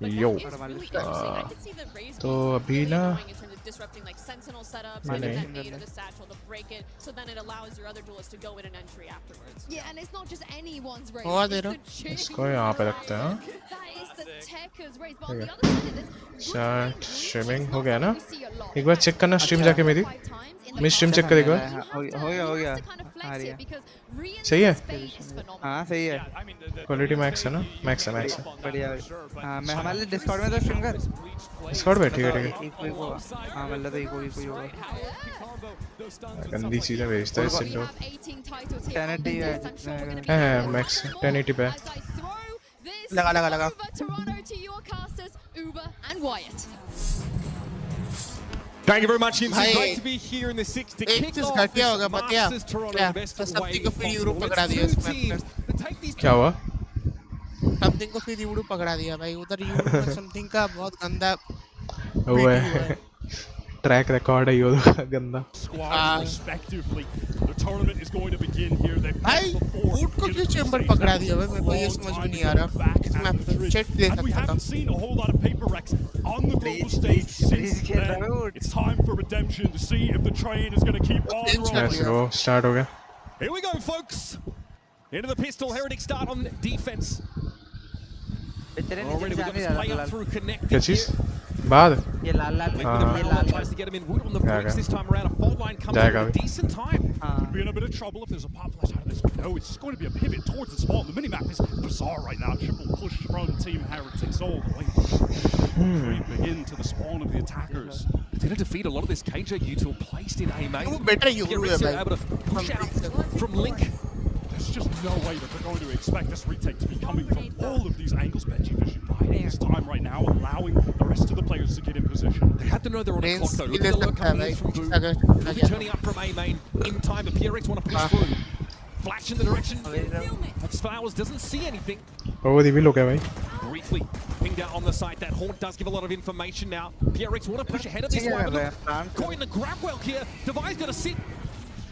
यो तो अभी ना इसको यहाँ पे रखते हैं स्टार्ट स्ट्रीमिंग हो गया ना एक बार चेक करना स्ट्रीम जाके मेरी स्ट्रीम चेक कर एक बार हो गया सही है हाँ सही है क्वालिटी मैक्स है ना मैक्स है बढ़िया हाँ मैं हमारे डिस्कॉर्ड में तो स्ट्रीम कर डिस्कॉर्ड पे ठीक है हाँ मतलब तो कोई होगा गंदी चीजें भेजता है इससे लोग 1080 है मैक्स 1080 पे लगा Thank you very much, Imsi. Great to be here in the sixth to kick off this Masters Toronto Best of Wave for teams. क्या हुआ समथिंग को फिर यूडू पकड़ा दिया भाई उधर यूडू में समथिंग का बहुत गंदा हुआ है ट्रैक रिकॉर्ड है ये गंदा भाई वुड को क्यों चैम्बर पकड़ा दिया भाई मेरे को ये समझ में नहीं आ रहा मैं चेक दे सकता था On the global stage since then, it's time for redemption to see if the train is going to keep on rolling. Start हो गया Here we go, folks. Into the pistol, Heretic start on defense. Already we got this play up through connected. क्या चीज बाद ये लाल Tries to get him in. Wood on the bricks this time around. A fault line comes in at a decent time. Could be in a bit of trouble if there's a pop flash out of this. No, it's just going to be a pivot towards the spawn. The minimap is bizarre right now. Triple push from Team Heretics all the way. Creeping into the spawn of the attackers. They're going to defeat a lot of this KJ util placed in A main. PRX are able to push out from Link. There's just no way that they're going to expect this retake to be coming from all of these angles. Benji Vision biding his time right now, allowing the rest of the players to get in position. They have to know they're on a clock though. Look at the lurk coming in from Boo. They'll be turning up from A main in time, but PRX want to push through. Flash in the direction. Flowers doesn't see anything. वो भी लोग है भाई Briefly pinged out on the side. That haunt does give a lot of information now. PRX want to push ahead of this one. Caught in the grab well here. Devi's got to sit.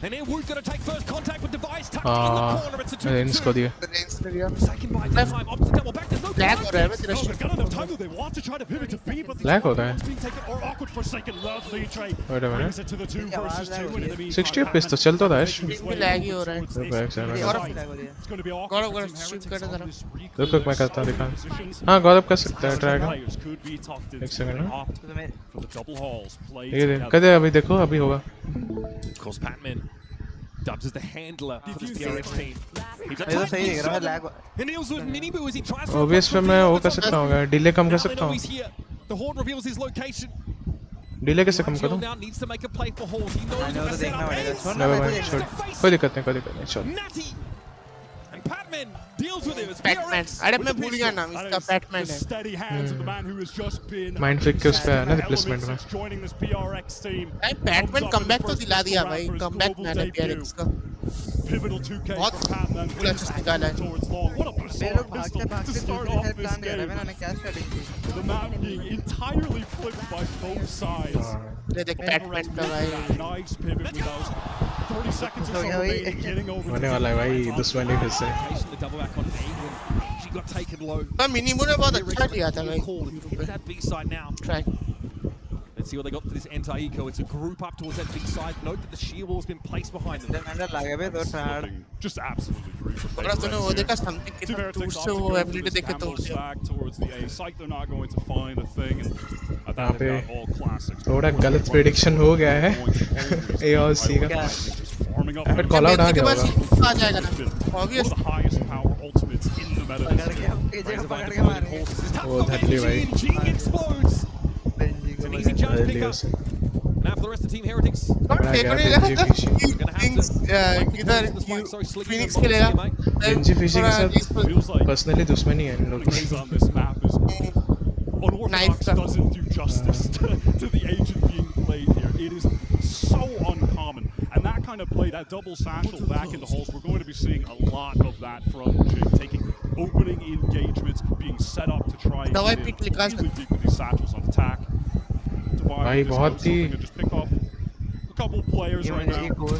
And then Wood's going to take first contact with Device tucked in the corner. It's a 2-2. Second by time. Up to double back. There's no Lag हो रहा है they've got enough time that they want to try to pivot to B, but Lag हो रहा है being taken or awkward for a second. Lovely trade. Wait a minute. Brings it to the 2 versus 2 and in the meantime 60 FPS तो चलता था भी lag ही हो रहा है it's going to be awkward Gaurav for Gaurav Team shoot Heretics कर on जरा this recon. रुक मैं करता हूँ दिखा हाँ गौरव कर सकता है ट्राई कर Players could be tucked एक into सेकंड and ना opt for the double halls played ये together. कदे अभी देखो अभी होगा Of course, Patman dubs as the handler for this PRX team. He's a ये तो सही है रहा lag and deals with Mini Boo as he tries to obvious पे मैं वो कर सकता हूँ डिले कम कर Now they सकता know हूँ he's here. The Horde reveals his location. Delay कैसे कम Rachel करूँ now needs to make a play for Horde. He knows तो the देखना setup पड़ेगा is. छोड़ना नहीं मैं भाई छोड़ कोई दिक्कत नहीं छोड़ Natty and Patman deals with it as Batman PRX अरे with मैं the भूल pistol. गया नाम इसका बैटमैन The है steady hands of the man who has just been mind flick के उस पे है ना रिप्लेसमेंट में elements joining this PRX team. भाई बैटमैन कमबैक तो दिला दिया भाई कमबैक मैंने PRX का Pivotal 2K बहुत for Patman. पूरा चीज निकाला है Towards long. What a मेरे bizarre लोग pistol भागते to start दूसरी off साइड this प्लान कर रहे हैं game. मैंने क्या strategy The map being entirely flipped by both sides. ये देख बैटमैन का भाई Nice pivot with those 30 seconds or so Oh, yeah, remaining, getting over होने to वाला है भाई दुश्मनी फिर से the double back on A when she got taken low. मैं मिनीमो ने बहुत अच्छा किया था भाई Hit that B side now. Try Let's see what they got for this anti-eco. It's a group up towards that big side. Note that the shear wall's been placed behind them. अंदर लगे पे तो try Just absolutely free for अगर तूने वो देखा something कितना दूर से वो एबिलिटी देख के तोड़ दिया back towards the A site. They're not going to find a thing. And at यहाँ that पे they've got all classics. थोड़ा गलत प्रेडिक्शन हो गया है ए और सी का Farming up. फिर कॉल आउट आ के गया बाद होगा आ जाएगा ना One of obvious the highest power ultimates in the meta. पकड़ के मारेंगे वो धरली भाई Gene explodes. It's an easy jump धरली pickup. उसे Now for the rest of Team Heretics. इधर फिनिक्स खेलेगा बेंजी फिशिंग के साथ Feels like पर्सनली दुश्मनी है इन लोग की plays on this map is unorthodox. Doesn't do justice to the agent being played here. It is so uncommon, and that kind of play, that double satchel back in the holes, we're going to be seeing a lot of that from Jake, taking opening engagements, being set up to try and Dawai get pick in निकाल really deep with these satchels on attack. भाई बहुत ही couple players ये right मुझे now. एक गोल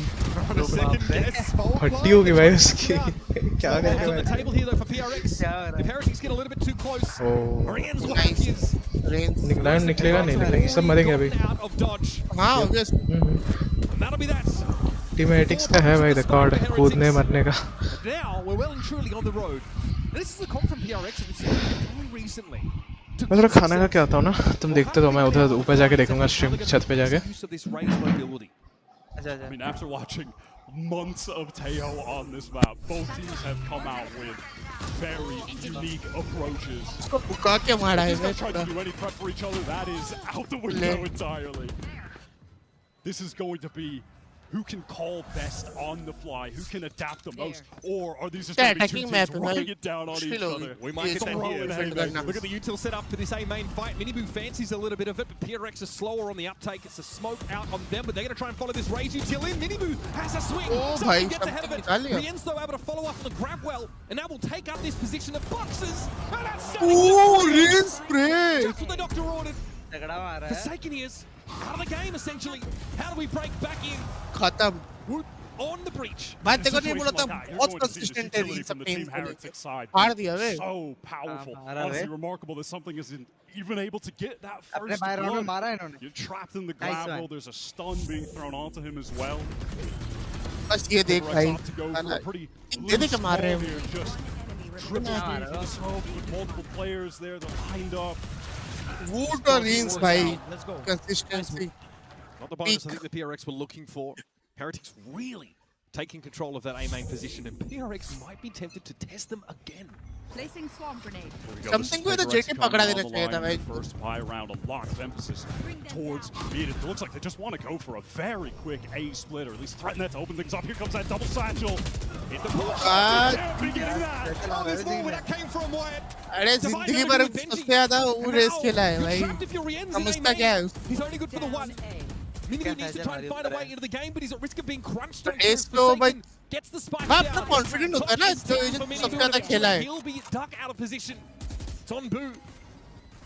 On a second guess. Small फट्टी होगी भाई उसकी क्या on करके the भाई table here though for PRX. क्या हो रहा If है Heretics get a little bit too close, Oh. Oriens will have Nice. his. Range निकला निकलेगा नहीं निकलेगा सब मरेंगे अभी Gotten out of dodge. हाँ obvious And that'll be that. Team एटिक्स का है भाई रिकॉर्ड कूदने मरने का But now we're well and truly on the road. And this is the comp from PRX that we've seen very recently. मैं थोड़ा खाने का क्या आता हूँ ना तुम देखते तो मैं उधर ऊपर जाके देखूंगा स्ट्रीम छत पे जाके Use of this raised mobility. अच्छा I अच्छा mean, after watching months of Teo on this map, both teams have come out with very unique approaches. उसको बुका के मारा है He's भाई not trying पूरा to do any prep for each other. That is out the window entirely. This is going to be who can call best on the fly, who can adapt the most, or are these just क्या going to be two attacking teams map है running भाई it down on each मुश्किल other? होगी We might get that Throw here. it defend haymakers. करना Look at the util set up for this A main fight. Miniboo fancies a little bit of it, but PRX is slower on the uptake. It's a smoke out on them, but they're going to try and follow this raise util in. Miniboo has a swing. Oh, Something bhai, gets ahead of something it. निकाल लिया। Rien's though able to follow up on the grab well, and now will take up this position of boxes. And that's oh range spray just what the doctor ordered. तगड़ा मारा है Forsaken is out of the game essentially. How do we break back in? खत्म We're on the breach. बात In a देखो नहीं बोला situation था like that, you're बहुत going to see this consistent है utility इन from सब the Team teams को लेके Heretics side. फाड़ दिया बे So powerful. मारा Honestly, बे। remarkable that something isn't even able to get that अपने first बाहर राउंड में blood. मारा है इन्होंने You're trapped in the Nice gravel. one. There's a stun being thrown onto him as well. बस ये देख PRX भाई opt to go for a pretty they they loose के मार रहे call हैं here, just triple Yeah, beam for the smoke with multiple players there. They're lined up. Wood और range भाई Let's go. Consistency Not the bonus I Peak. think the PRX were looking for. Heretics really taking control of that A main position, and PRX might be tempted to test them again. Placing swamp grenade. Here we go. Something This is को तो PRX JT coming पकड़ा on देना the चाहिए था line भाई in the first buy round. A lot of emphasis towards mid. It looks like they just want to go for a very quick A split, or at least threaten that to open things up. Here comes that double satchel. Hit the push. Ah. Can't be getting that. Oh, this moment that came from Wyatt. अरे जिंदगी भर सबसे ज्यादा वो race खेला है भाई Trapped if you're Rienzi, समझता क्या है उसको He's only good for the one. A. Miniboo needs to try and find a way into the game, but he's at risk of being crunched on. Ace को भाई Gets the spike हाँ, down. अपना confident होता है ना, Top जो is ये down for सबसे Miniboo, ज्यादा but खेला है। He'll be duck out of position. It's on Boo.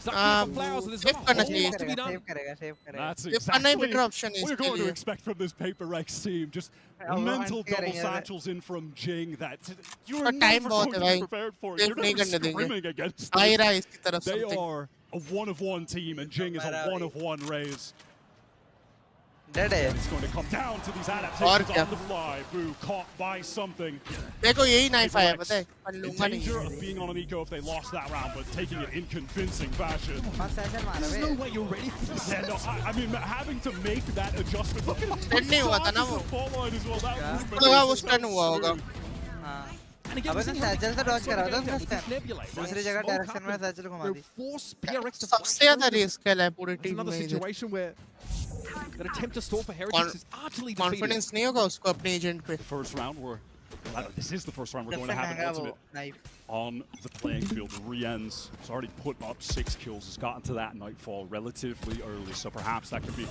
Stuck हाँ, here for Flowers, and there's save not a करना whole चाहिए। lot to be done. Save करेगा सेव करेगा That's ये करना ही exactly better option है what you're इसके going to लिए। expect from this Paper X team. Just Oh, mental I'm kidding, double yeah. satchels in from Jing that you और are time never बहुत going है to be भाई। prepared for. Safe You're नहीं never करने देंगे। screaming against uh he this. रहा है इसकी तरफ They something are a one-of-one team, and Jing is a Mara- one-of-one raise. Dead है It's going to come down to these और adaptations क्या? on the fly. Boo caught by something. देखो यही knife आया Paper पता है X पर in लूंगा danger नहीं of being on an eco if they lost that round, but taking it in convincing fashion. मस्त ऐसे मारा There's bay no way you're ready for this. Yeah, no, I mean, having to make that adjustment. Look at him. Stun नहीं हुआ था ना वो। Dodges the fall line as well. That Yeah. movement लगा was वो stun so हुआ होगा smooth. हाँ And again, अबे we're तो seeing how सैचल से डॉज करा था with first this time nebula. दूसरी जगह Smoke डायरेक्शन में happened. सैचल घुमा They'll the force PRX to सबसे ज्यादा रेस खेला है पूरी It's टीम another में इधर situation where that attempt to stall for Heretics is utterly defeated. Confidence नहीं होगा उसको अपने एजेंट पे The first round, this is the first round we're going to सबसे have an महंगा वो ultimate knife on the playing field. Rien's has already put up 6 kills, has gotten to that nightfall relatively early, so perhaps that could be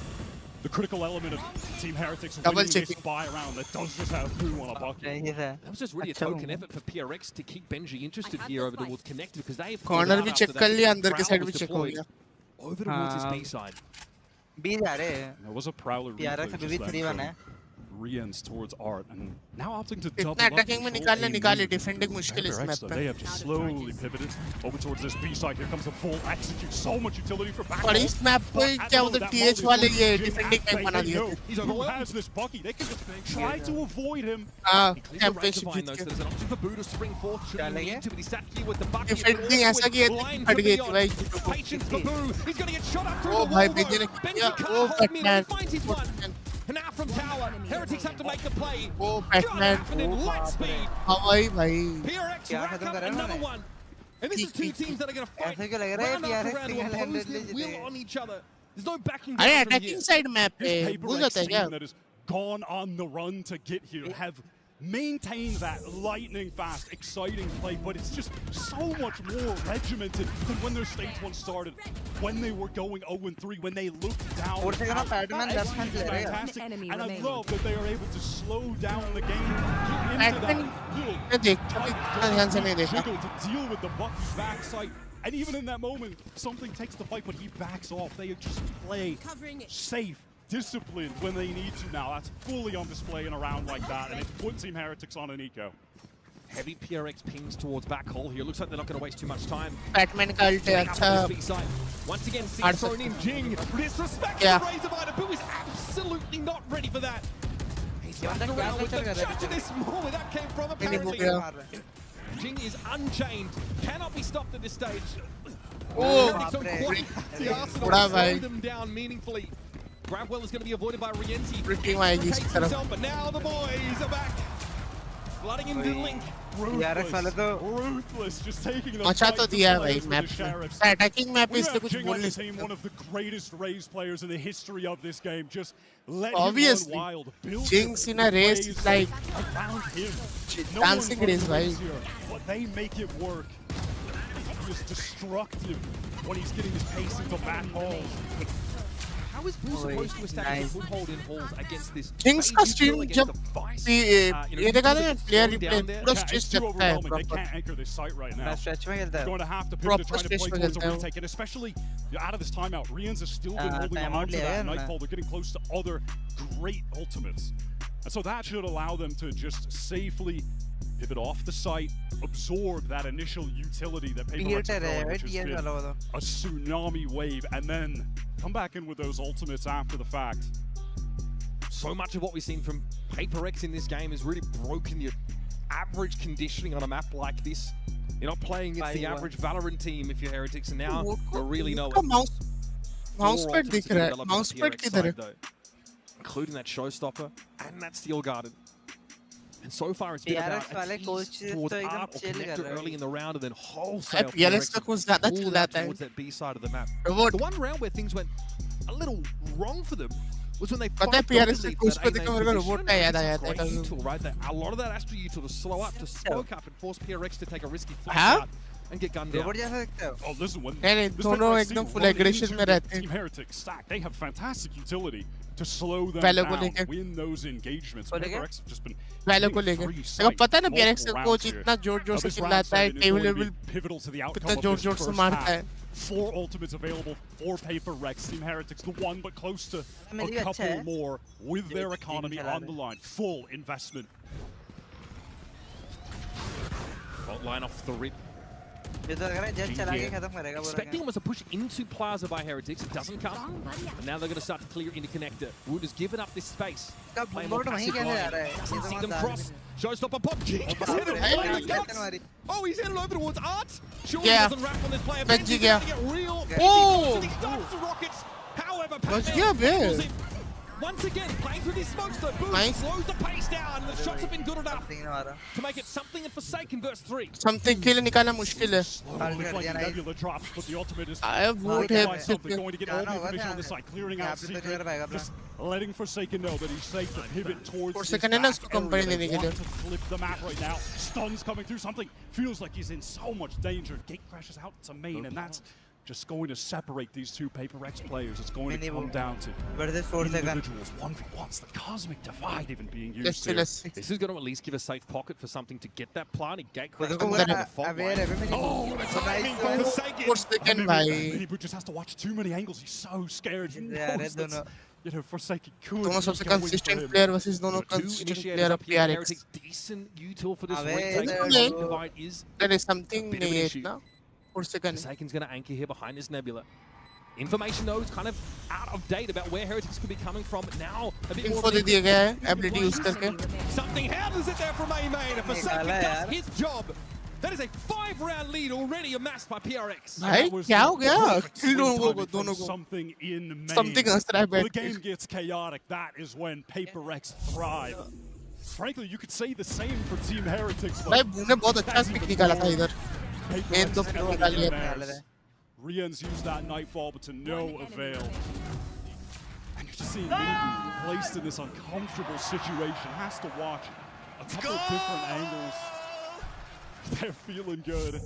the critical element of Team Heretics Double winning this checking. buy round that does just have Boo on a bucket. सही है That was just really a अच्छा token हुआ। effort for PRX to keep Benji interested here over towards Connected because they have Corner pulled भी out check after कर that लिया अंदर के Prowler side was भी check हो deployed गया over towards his हाँ। B side. बी जा रहे हैं There was a Prowler PRX replay अभी भी just then 3-1 है from Rien's towards Art, and now opting to double इतना up अटैकिंग में control निकालने A निकाले mid. डिफेंडिंग मुश्किल इस PRX, मैप though, पे they have just slowly pivoted over towards this B side. Here comes the full execute. So much utility for back. और इस map पे क्या उधर टीएच वाले ये डिफेंडिंग टाइम बना दिए थे He's Who overwhelmed. has this Bucky? They can just try to avoid him. हाँ He clears the championship range Jeet though, so के there's an option for Boo to spring forth. Should he चलेंगे? need to, but he's sat here with the bucket. Defending ऐसा किया था Line फट for गई थी beyond. भाई Patience for Boo. He's going to get shot up through O the भाई wall. बेजे ने though. किया Benji oh can't hold him in. He Batman finds his one. And now from Tower, Heretics have to make the play. Oh Got Batman happened in light speed. हवाई भाई PRX क्या rack खत्म up करा another उन्होंने? one. And this is two teams that are going to fight ऐसे क्यों लग रहा है round PRX after round to single oppose handedly their will जीतेगा on each other. There's no backing अरे down from attacking here. Side map पे This भूल Paper जाता X है क्या team that has gone on the run to get here have maintained that lightning fast, exciting play, but it's just so much more regimented than when their stage one started, when they were going 0-3, when they looked down. और से कहना out. Padman That 10 execution ले is रहे हैं fantastic, Enemy and I remaining. love that they are able to slow down the game, get into that Backman- little मैं देखता tight इतना ध्यान से नहीं देखा jiggle to deal with the Bucky backside. And even in that moment, something takes the fight, but he backs off. They just play safe disciplined when they need to now. That's fully on display in a round like that, and it's put Team Heretics on an eco. Heavy PRX pings towards back hole here. Looks like they're not going to waste too much time. Batman का ult है अच्छा B-side. Once again, Singh thrown in. Jing disrespects Yeah. the Razorbinder. Boo is absolutely not ready for that. He's Yeah, running that around gas with the launcher कर रहा है charge of this small where that came from Mini हो apparently. गया Jing is unchained. Cannot be stopped at this stage. Oh, Heretics don't बाप रे। quite the arsenal बड़ा to slow भाई। them down meaningfully. Grabwell is going to be avoided by Rienzi. Pretty आएगी इसकी Locates तरफ himself, but now the boys are back. Flooding into Link. PRX वाले तो Ruthless, just taking the मचा fight तो to दिया है players भाई with मैप the में Sheriffs. अटैकिंग मैप We इसलिए have कुछ Jing बोल on नहीं the team, सकते one of the greatest Raze players in the history of this game. Just let Obviously. him run wild. Build Jinx it, in a race plays is like around him. No dancing one race, runs भाई। here, but they make it work. Just destructive when he's getting his pacing to back hole. How is Boo supposed to establish a foothold in halls against this? Jinx का stream जब ये देखा था player replay पूरा Yeah, stress it's too लगता है overwhelming. They proper can't anchor this site right now. मैं stretch में खेलता They're हूँ going to have to pivot Proper to try to play stretch में towards a खेलता हूँ। retake, and especially out of this timeout, Rians has still been holding timeout on to लिया है that उन्होंने। Nightfall. They're getting close to other great ultimates. And so that should allow them to just safely pivot off the site, absorb that initial utility that PRX Theater are है throwing, भाई which has theater been वाला वो तो a tsunami wave, and then come back in with those ultimates after the fact. So much of what we've seen from PRX in this game has really broken your average conditioning on a map like this. You're not playing against the 5-1. average Valorant team if you're Heretics, and now we really know उसका what mouse four pad ultimates दिख have been रहा है developed on mouse the pad PRX किधर है side, though, including that Showstopper and that Steel Garden. And so far, it's been about PRX वाले a coaches tease towards तो एकदम art or chill कर connector रहे हैं। early in the round, and then wholesale PRX का PRX कुछ ज़्यादा pull chill out जाता है towards that B side of the map. Robot The one round where things went a little wrong for them was when they पता है fought PRX dominantly के for कुछ that पे A देखो main मेरे को position. रोबोट का याद It's आया a great था util, right? A lot of that Astra util to slow up, to smoke up, and force PRX to take a risky flash हाँ? out and get gunned down. Robot जैसा दिखता है Oh, listen, when नहीं नहीं this दोनों PRX एकदम team full run aggression into में the रहते हैं Team Heretics stack, they have fantastic utility to slow them Valor को down, लेके win those engagements. को लेके? PRX have just been वैलो को getting लेके free देखो sight पता है ना PRX multiple का rounds कोच here. इतना जोर जोर Now, से this round चिल्लाता है 7 is table going to be level pivotal to the outcome कितना of जोर this जोर से first मारता half. है 4 ultimates available for PRX. Team Heretics, the one, but close to मेरे a लिए अच्छा couple है more with their team economy चला on the रहे। line. Full investment. Fault line off the rip. ये तो लग रहा है जज चला के खत्म करेगा पूरा Expecting almost a push into Plaza by Heretics. It doesn't come. And now they're going to start to clear into Connector. Wood has given up this space. इसका Play more बोट वहीं passive कैसे जा line. रहा है ये Doesn't तो see मत them डाल cross. Showstopper pop. Jing has बाप hit it रे, right in भाई, the guts. कैप्टन मारी Oh, he's headed over towards Art. Surely Yeah. doesn't wrap on this player. Benji Benji's गया। gonna get real. Oh! He starts the rockets. However, बच Patel गया बे। pulls him. Once again, playing through these smokes, though, Boom Nice. slows the pace down. The shots have been good enough something ने मारा to make it something in Forsaken verse 3. Something के लिए निकालना मुश्किल है Slowly कर like दिया, nice। Nebula drops, but the ultimate is आया वोट है By something, going to get all the जाना होगा information on ध्यान the से। side, clearing यहाँ out पे तो secret, clear पाएगा अपना just letting Forsaken know that he's safe to pivot towards this Forsaken है ना back उसको company area. They देने के want लिए। to flip the map right now. Stuns coming through, something feels like he's in so much danger. Gate crashes out to main, and that's just going to separate these two PRX players. It's going to Mini come boom. down to versus 4 second individuals, 1v1s, the cosmic divide even being used let's see here. Let's see This is going to at least give a safe pocket for something to get that planted gate crash. देखो अंदर पूरा है। fault aware line. है मेरी Oh, the timing nice from one. Forsaken. Four second भाई Mini just has to watch too many angles. He's so scared. He Yeah, knows they don't that's, know. you know, Forsaken could दोनों be सबसे going for consistent him. Player versus दोनों Two consistent initiators player up of here. PRX Heretics, decent util for this Away, retake. there you The go. divide is there is something Bit of नहीं an है issue. इतना four second Forsaken's going to anchor here behind this Nebula. Information though is kind of out of date about where Heretics could be coming from, but now a bit more info दे दिया गया है Who's ability been use करके Something happens it there from A-Main. If Forsaken निकाला does यार। his job, that is a 5-round lead already amassed by PRX. भाई That was क्या the हो गया perfect किल swing लोगों को timing from दोनों को something in main. समथिंग हंस रहा है When the बैठ के game gets chaotic, that is when PRX thrive. Frankly, you could say the same for Team Heretics. भाई बूने बहुत अच्छा पिक निकाला था इधर मेन तो PRX पिक निकाल लिया था निकाल रहे हैं Rian's used that Nightfall, but to no avail. And you're just seeing Mini placed in this uncomfortable situation. Has to watch a couple of different angles. They're feeling good.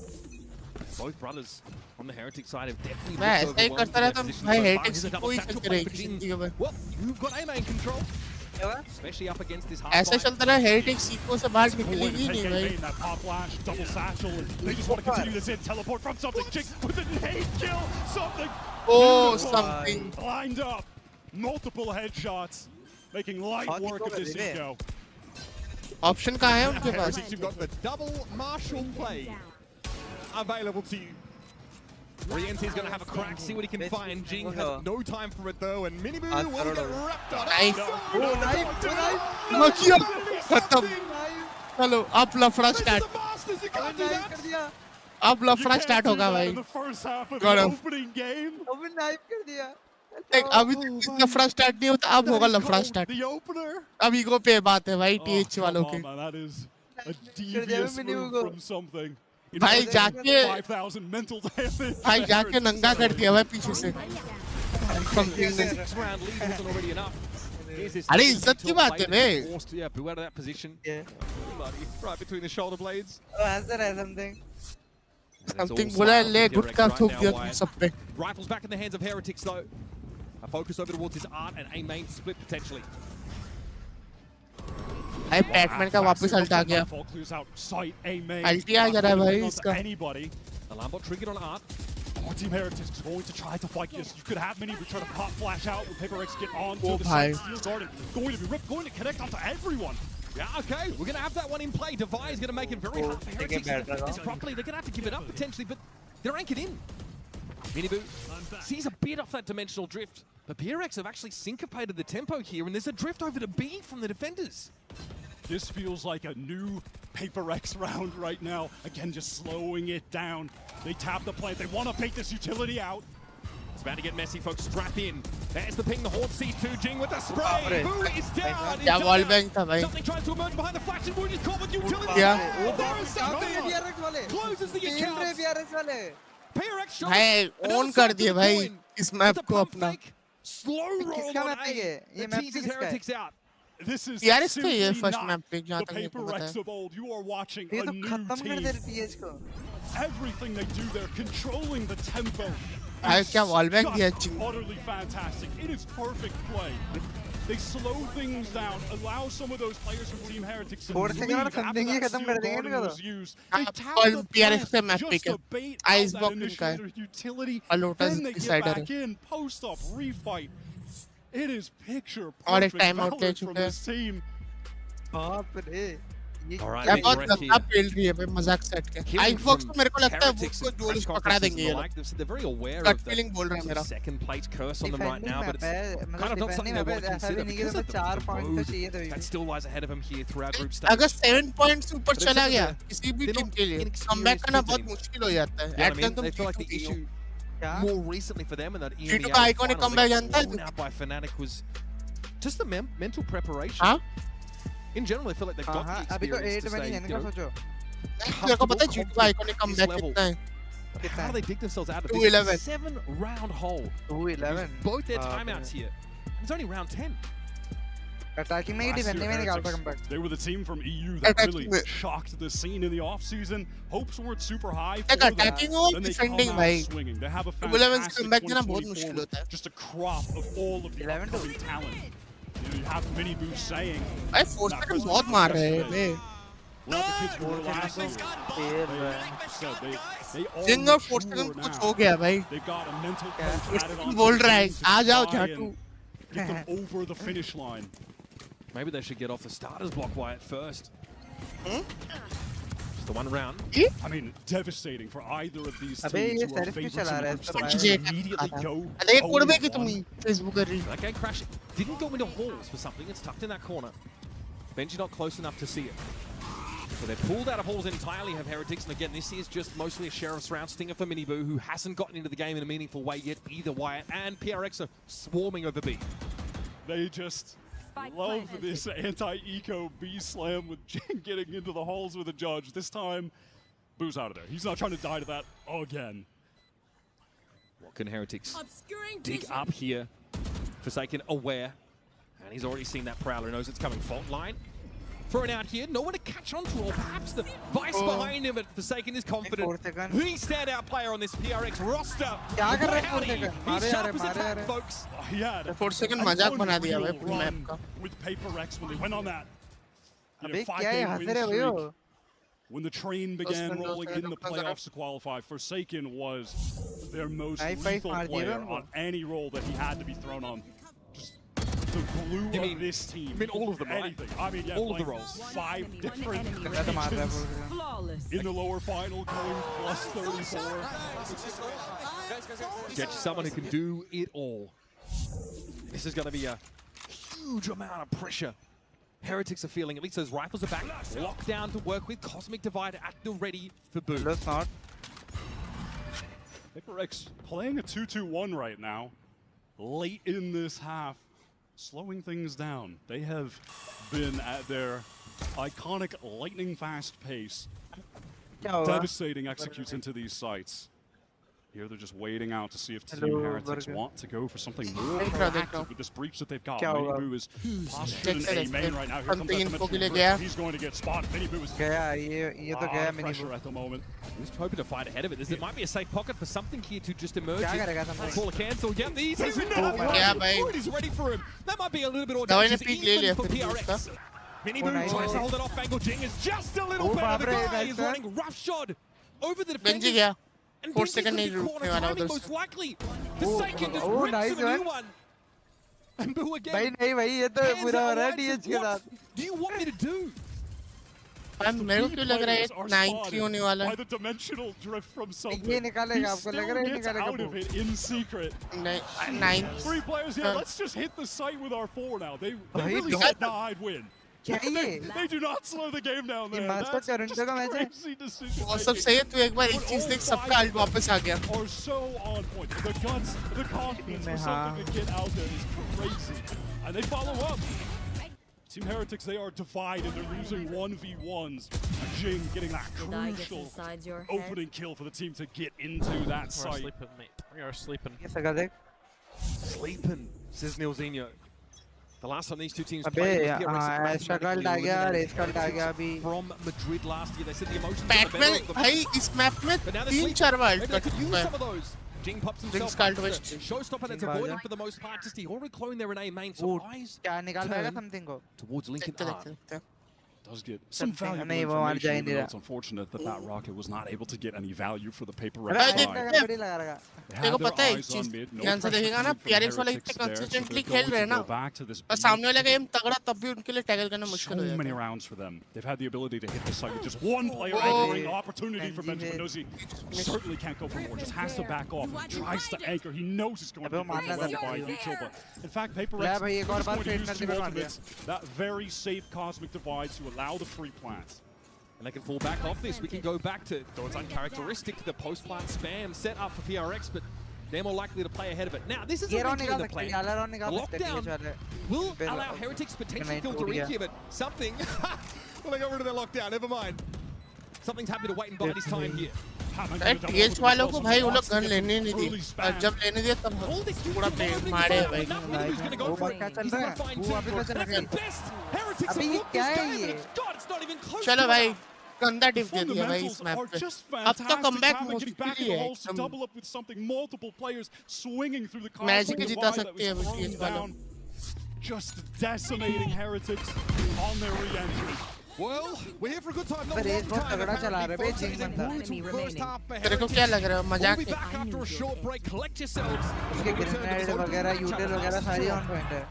Both brothers on the Heretic side have definitely मैं looked ऐसा ही overwhelmed करता with रहता their position भाई so far. हेरिटेक्स Here's a की double कोई satchel चलते play रहेगी for Jing. जिंदगी में Well, you've got A-Main control, क्या हुआ especially up against this half ऐसे चलता रहा हेरिटेक्स सीको से बाहर Way निकलेगी to ही take नहीं भाई A-Main, that pop flash, double satchel, and they just want to continue this in. Teleport from something. Jing with a nade kill. Something. Oh, Beautiful. something. Lined up. multiple headshots, making light work of this eco. Option कहाँ है उनके पास? You've got the double martial play available to you. Riente's going to have a crack, see what he can find. Jing has no time for it though, and Minibu will get wrapped on it. Nokia खत्म. चलो अब लफड़ा start. अब लफड़ा start होगा भाई. अभी लफड़ा स्टार्ट नहीं होता, अब होगा लफड़ा स्टार्ट. अब ईगो पे बात है भाई टीएच वालों की. भाई जाके नंगा कर दिया भाई पीछे से. अरे इज्जत की बात है बे. Something बोला ले गुटका थूक दिया तुम सब पे. Rifles back in the hands of Heretics though. A focus over towards his art and A main split potentially. भाई पैटमैन का वापस अल्ट आ गया. अल्टी आ जा रहा है भाई इसका. Alarm bot triggered on art. Team Heretics is going to try to fight this. You could have many try to pop flash out with PRX get on to the side. Steel Garden going to be ripped, going to connect onto everyone. Yeah, okay, we're going to have that one in play. Devi is going to make it very hard for Heretics to defend this properly. They're going to have to give it up potentially, but they're anchored in. Minibu sees a bit off that dimensional drift, but PRX have actually syncopated the tempo here, and there's a drift over to B from the defenders. This feels like a new PRX round right now. Again, just slowing it down. They tap the plant. They want to bait this utility out. It's about to get messy, folks. Strap in. There's the ping. The Horde sees 2. Jing with the spray. Boo is down. क्या wall bank था भाई. Something tries to emerge behind the flash and Wood is caught with utility. Yeah. There is something. Closes the account. PRX shot. भाई on कर दिए भाई इस map को अपना. Slow roll on A. The teases Heretics out. This is PRX पे ये simply first not map पे जहाँ the तक मेरे को पता PRX है. of old. You are watching a new team. Everything they do, they're controlling the tempo. भाई क्या वॉल बैंक दिया Just Ching. utterly fantastic. It is perfect play. They slow things down, allow some of those players from Team Heretics to leave after that Steel Garden was used. They tap और the PRX पे plant map पे just क्या to bait ice out that box इनका है. initiator utility. और lotus Then they get decider back है. in, post-up, refight. It is picture और एक perfect टाइम आउट ले Valorant from चुके हैं. this team. Alright, क्या big बहुत breath गंदा here. पेल रही है भाई मजाक सेट के. आइस बॉक्स तो मेरे को लगता है वो जोलिस पकड़ा देंगे ये लोग. They're very aware Gut of the feeling बोल रहा है मेरा. second place curse on them right now, but it's kind of not something they want to consider because of the road that still lies ahead of him here throughout group stage. अगर 7 points ऊपर But चला it's गया such a- किसी भी they're team not के लिए inexperienced comeback करना बहुत team. मुश्किल हो जाता है. You know what I at mean? तुम They feel like the 3-2 issue more recently for them and that in G2 the का final, iconic they comeback got जानता है? blown out by Fnatic was just the mental preparation. हाँ In general, they feel like they've got the अभी तो experience 8 to में stay, नहीं है you ना know, सोचो. तेरे को पता है G2 का आइकॉनिक कमबैक level. कितना है? But how do they dig themselves out of 2-11. this 7-round hole? 2-11. Both their timeouts here. It's only round 10. Attacking में ही Last defending year, में निकालता Heretics, comeback. they were the team from EU that Attacking really में. shocked the scene in the off-season. Hopes weren't super high for देख them. attacking और Then they come defending out भाई. swinging. They have a 2-11 fantastic comeback देना बहुत 2024 मुश्किल होता है. just a crop of all of the 11 to upcoming talent. You have many boosts saying, भाई 4 second बहुत मार रहे हैं बे. well, the kids were last year. They all जिंग और 4 mature सेकंड कुछ now. हो गया भाई. They've got a mental coach added on. बोल रहा है आ जाओ Try झाटू. and get them over the finish line. Maybe they should get off the starters block Wyatt first. Just the one round. I mean, devastating for either of these अबे teams ये who are self क्यों favorites चला in रहा है group इसका stage भाई? to immediately go अरे code में कि 0-1. तुम फेसबुक कर रही. That game crash didn't go into halls for something. It's tucked in that corner. Benji not close enough to see it. So they're pulled out of halls entirely, have Heretics. And again, this is just mostly a Sheriff's round stinger for Miniboo, who hasn't gotten into the game in a meaningful way yet. Either Wyatt and PRX are swarming over B. They just love this anti-eco B-slam with Jin getting into the holes with a judge. This time, Boo's out of there. He's not trying to die to that again. What can Heretics dig up here? Forsaken aware. And he's already seen that Prowler, knows it's coming. Fault line. Thrown out here, no one to catch on to, or perhaps the vice behind him, but Forsaken is confident. 4 seconds. The standout player on this PRX roster. क्या कर रहा है 4 Howdy. Second? He's मारे sharp यार as मारे attack, यार. folks. He had 4 second an मजाक बना दिया भाई unreal पूरी मैप run का. with PRX when they went on that. अबे क्या 5-game ये हंस win रहे हो streak. Yo? When the train began Those rolling in the windows are playoffs to qualify, Forsaken was their most High five lethal मार दिया player उनको. on any role that he had to be thrown on. Just the glue You mean- of this team. you mean all of them, right? Anything. I mean, yeah, All of the playing roles. 5 different गलत मार रहा है regions पूरा। Flawless. in the lower final, going plus 34. Get someone who can do it all. This is going to be a huge amount of pressure. Heretics are feeling, at least those rifles are back. Locked down to work with. Cosmic Divide at the ready for Boo. Let's not. PRX playing a 2-2-1 right now, late in this half, slowing things down. They have been at their iconic lightning-fast pace, क्या होगा? devastating executes into these sites. Here they're just waiting out to see if Team Hello, Heretics Burger. want to go for something more Dekh raha, proactive with this breach that they've got. Kya hoga? Miniboo is postured in Check A main right now. Here comes Something that info ke dimensional liye gaya. burst. He's going to get spotted. Miniboo is गया ये तो गया mini pressure at the moment. Just hoping to fight ahead of it. There might be a safe pocket for something here to just emerge. क्या करेगा something? Call a cancel. Yeah, these is Yeah, bhai. He's ready for him. That might be a little bit Dawai ne audacious peek le liya even for fir PRX. Miniboo nice. tries to hold it off. Bangle Jing is just a little Oh, better. The baap re, guy nice is man. running roughshod over the Benji defenders. गया And 4 Benji's second gonna नहीं be caught रुकने on वाला timing उधर most से likely. The Oh, Saikin just oh, rips nice him a new man. one. And Boo again. भाई नहीं भाई ये तो hands पूरा out हो रहा है wide, DH says, के "What साथ। do you want me to do?" भाई मेरे को क्यों लग रहा है Players are 9-3 होने वाला by है the dimensional drift from something. ये निकालेगा He आपको लग still रहा है ये gets निकालेगा out of वो। it in secret. 9 Three players, yeah, let's just hit the site with our 4 now. They Bhai, really do- said, nah, I'd win. क्या ये? They do not slow the game down ये there. mascot That's का रुंडे का match है? crazy decision वो सब making. सही है तू एक बार एक चीज देख सबका अल्ट वापस आ गया Are so on point. The guts, the confidence for something to get out there is crazy. And they follow up. Team Heretics, they are divided. They're losing 1v1s. And Jing getting that Did I get crucial inside your head? opening kill for the team to get into that We are site. sleeping, mate. We are sleeping. ये सगा देख। Sleeping, says Nilzinho. The last time these two teams अबे played was हाँ PRX ऐसा cult आ गया eliminated race cult आ गया अभी। from Madrid last year. They said the emotions were PAT the में better of the भाई इस मैप में But now they're 3-4 बार Maybe अल्ट they कर could use चुका some है of those. Jing pops Jing himself Skull up. Twist. The showstopper that's Jing avoiding Baja. for the most part. Just the already clone their Renee main. So वो eyes क्या निकाल पाएगा turn something को? towards Lincoln देखते Arm. देखते Does get some Something- valuable नहीं, वो मार information, जाएंगे even though ना। it's unfortunate that that rocket was not able to get any value for the paper अबे right देख- side. लगा बड़ी लगा रहा। They तेरे को have their पता है एक eyes चीज on mid, no ध्यान से pressure देखेगा ना coming from PRX वाले Heretics इतने there, so कंसिस्टेंटली they're खेल going रहे हैं to ना go back to this और B. सामने वाला गेम तगड़ा तब भी उनके लिए टैकल करना मुश्किल हो So जाता many है rounds for them. They've had the ability to hit the site with just one player Oh. entering. Opportunity for Benji Benjamin hit. Nosy. Certainly can't go for more. Just has to back off. He tries to anchor. He knows he's going to अबे get वो मारना well था by भाई। neutral. But in fact, Paper ले X भाई, एक और is bar going to trade use करके two बिगाड़ दिया। ultimates. That very safe cosmic divide to allow the free plants. And they can fall back off this. We can go back to, though it's uncharacteristic, the post-plant spam set up for PRX, but they're more likely to play ahead of it. Now, this is ये a round in निकाल the सकते play. हैं, ये वाला round निकाल The सकते हैं lockdown DH वाले। will Bill- allow Heretics potentially Connect filter audio. in here, but something... well, they got rid of their lockdown, never mind. Something's happy to wait and bide his time here. TH वालों को भाई वो लोग gun लेने नहीं दी और जब लेने दिया तब All this पूरा पे मारे हैं भाई Who's going to go वो for बात it? क्या चल He's रहा going है? to find वो अभी two. तो चल That's रहा the है। best Heretics अभी have ये looked क्या this है game, ये? and it's, God, it's not even close चलो to भाई enough. गंदा टिप दे दिया भाई इस Fundamentals मैप are पे just अब तो fantastic. Comeback Having getting back मुश्किल in ही the है holes to एकदम double up with something. Multiple players swinging through the match cosmic भी जिता divide that सकती है was अभी thrown TH वालों down. Just decimating Heretics on their re-entry. Well, we're here for a good time, not पर a race long बहुत time. तगड़ा चला apparently, रहा है folks. भाई, It is a जिंग बंदा। Enemy brutal first remaining. half for तेरे को Heretics. क्या लग रहा है We'll मजाक be है back after a short break. Collect yourselves. उसके ग्रेनेड वगैरह यूटिल वगैरह सारी ऑन पॉइंट है।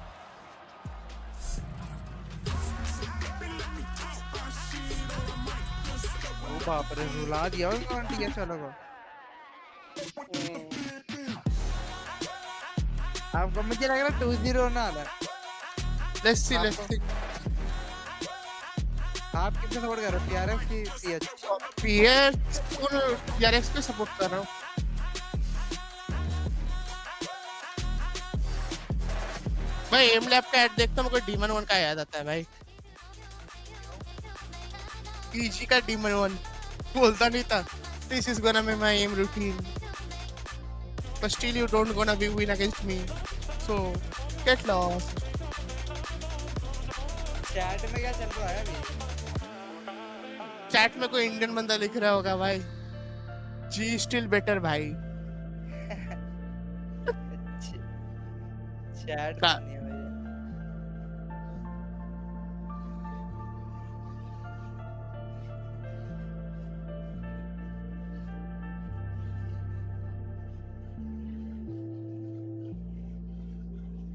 ओ बाप रे रुला दिया उनको DH वालों को। आपको मुझे लग रहा है 2-0 होने वाला है। लेट्स सी आप किसको सपोर्ट कर रहे हो PRX की TH? PRX को PRX को सपोर्ट कर रहा हूँ भाई एम लैब का ऐड देखता मुझे डीमन 1 का याद आता है भाई PG का डीमन 1 बोलता नहीं था this is gonna be my aim routine but still you don't gonna be win against me so get lost chat में क्या चल रहा है अभी? चैट में कोई इंडियन बंदा लिख रहा होगा भाई जी स्टिल बेटर भाई चैट का- नहीं है भाई।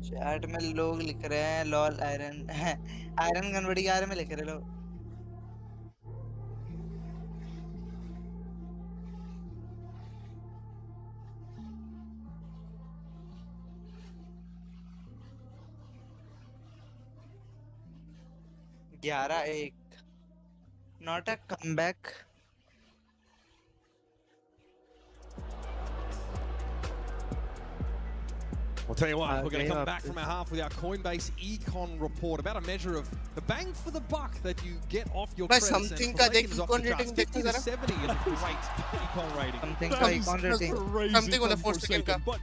चैट में लोग लिख रहे हैं लॉल आयरन आयरन गन बड़ी कार में लिख रहे लोग 11-1 not a comeback. I'll tell you what, we're going to come back from our half with our Coinbase econ report about a measure of the bang for the buck that you get off your credits. Something ka dekh econ rating 50 to 70 is a great econ rating. Something ka econ rating. Something on the 4 second ka. But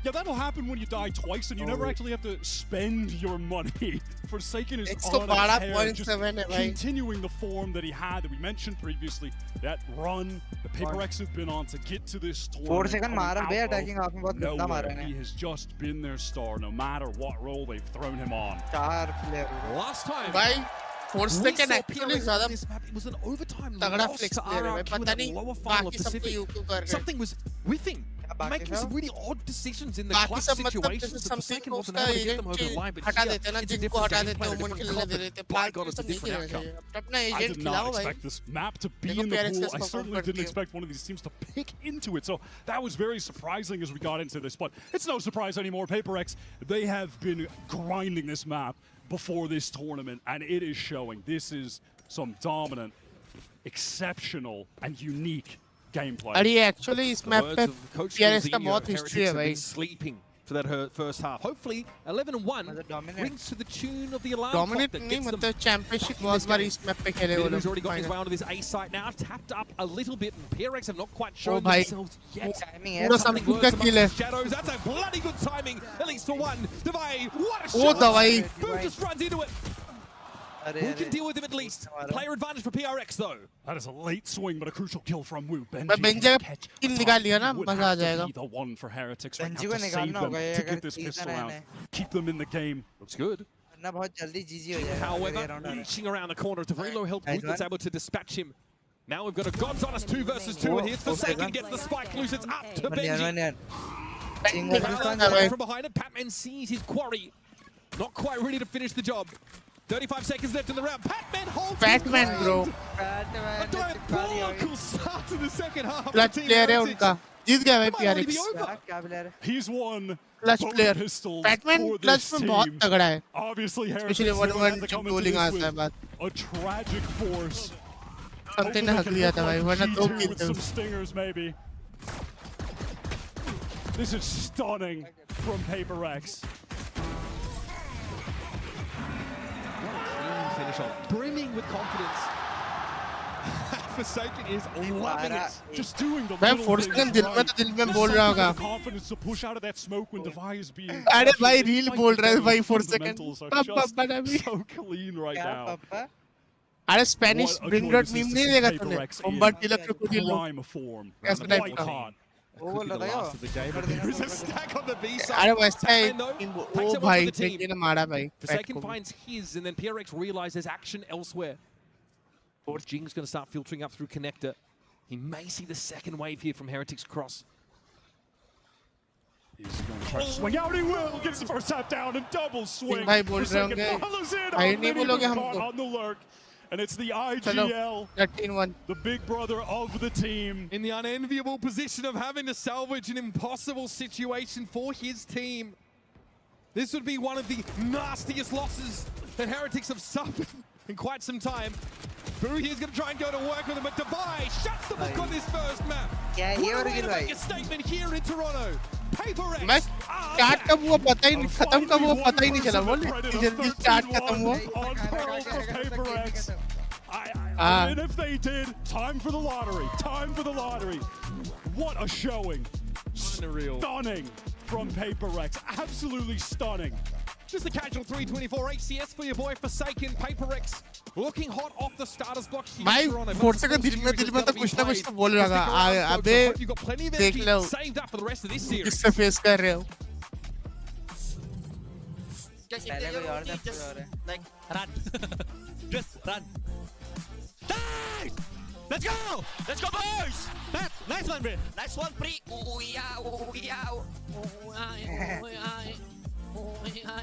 yeah, that'll happen when you die twice, and you never actually have to spend your money. Forsaken is on a tear, just continuing the form that he had that we mentioned previously. That run the PRX have been on to get to this tournament. 4 second मारा बे attacking half में बहुत गंदा मारा Nowhere. है. He has just been their star, no matter what role they've thrown him on. 4 player. Last time. भाई 4 second actually ज़्यादा it was an overtime तगड़ा loss flex to player है भाई. RRQ in पता that नहीं lower final of बाकी सबको Pacific. UCO कर रहे हैं. Something was with him. Making some really odd decisions in the clutch situations. The second wasn't able to get them over the line, but हटा here, देते ना it's a जिनको different हटा game देते plan, हैं a उमन different खेलने दे concept. रहे थे. By God, it's a different नहीं outcome. खेलना अपना I एजेंट did not खिलाओ भाई. expect this map to be देखो in the PRX pool. I perform certainly करती didn't है. expect one of these teams to pick into it. So that was very surprising as we got into this. But it's no surprise anymore. PRX, they have been grinding this map before this tournament, and it is showing. This is some dominant, exceptional, and unique gameplay. अरे actually इस map पे PRX का बहुत history है भाई. Sleeping for that first half. Hopefully 11-1 brings to the tune of the alarm clock Dominant that नहीं gets them. मतलब championship बहुत बार इस map पे खेले वो He's लोग. already got his way onto this A site now, tapped up a little bit, and PRX have not quite shown भाई. themselves yet. Timing है. पूरा Something something works का amongst kill है. the shadows. That's a bloody good timing, at least for one. Devay, what a वो shot! दवाई. Who just runs into it? अरे Who can deal with him at least? Player advantage for PRX though. That is a late swing, but a crucial kill from Wu. मैं Benji का kill निकाल लिया ना would मजा आ have to जाएगा. be the one for Heretics right now Benji को to save निकालना them, होगा ये to अगर get this जीतना pistol है out, इन्हें. keep them in the game. Looks good. वरना बहुत जल्दी GG हो जाएगा. However, reaching around the corner, it's a very low health Nice Wood that's one. able to dispatch him. Now we've got a God's Honest 2 versus 2, and here's Forsaken gets the spike loose. It's up to Benji. Single From behind it, Patman sees his quarry. Not quite ready to finish the job. 35 seconds left in the round. Patman holds Batman his bro. ground. A diabolical start to the second half. Clutch Team player है Heretics. उनका. जीत गया भाई Might already be PRX. over. क्या player है? He's won Clutch both player. pistols Batman for clutch this में बहुत team. तगड़ा है. Obviously, Heretics Especially are gonna have to one come into bowling this आता है with बाद. a tragic force. Something ने हक लिया था भाई वरना दो G2 kill with थे. some stingers, maybe. This is stunning from PRX. Clean finish off. Brimming with confidence. Forsaken is loving it. Just doing the मैं little 4 things second दिल में right. तो दिल में बोल रहा होगा. The confidence to push out of that smoke when Devay is being. अरे भाई pressured. रील Despite बोल the रहा है fact भाई the 4 second. fundamentals are पापा just बना भी. so clean right क्या now. पापा? अरे Spanish What a bring joy dot this meme is नहीं to देखा see तूने? PRX बम्बा in Tilak crocodile. Prime form. Yes, right. White hot. वो Could be बोल the रहा last of the game. था There's a stack on the B side. अरे वैसा है. Patman, though, O takes it one भाई for the team. जेके ने मारा भाई. Forsaken finds his, and then PRX realizes there's action elsewhere. Jing's going to start filtering up through connector. He may see the second wave here from Heretics Cross. He's going to try to swing out. He will. Gets the first tap down and double swing. भाई बोल रहे Forsaken होंगे. follows in. भाई On नहीं बोलोगे हमको. on the lurk. And it's the चलो IGL, 13-1. the big brother of the team. In the unenviable position of having to salvage an impossible situation for his team. This would be one of the nastiest losses that Heretics have suffered in quite some time. Boo here's going to try and go to work with him, but Devay shuts the book on this first map. क्या है ये What और a way गिर to भाई? make a statement here in Toronto. PRX मैं start कब हुआ पता ही नहीं, खत्म कब हुआ पता ही नहीं चला. बोल जल्दी स्टार्ट खत्म हुआ. On Pearl for PRX. Ah. And if they did, time for the lottery. Time for the lottery. What a showing. Unreal. Stunning from PRX. Absolutely stunning. Just a casual 324 ACS for your boy Forsaken. PRX looking hot off the starters block here. भाई 4 second दिल में तो कुछ ना कुछ तो बोल रहा था. अबे you got plenty of देख energy low. saved up for the rest of this series. किससे फेस कर रहे हो? पहले कोई और था कोई और है. Like run, just run. Nice! Let's go! Let's go, boys! Nice one, Brin. Nice one, Pri. Ooh, yeah, ooh, yeah, ooh, yeah, ooh, yeah, ooh, yeah.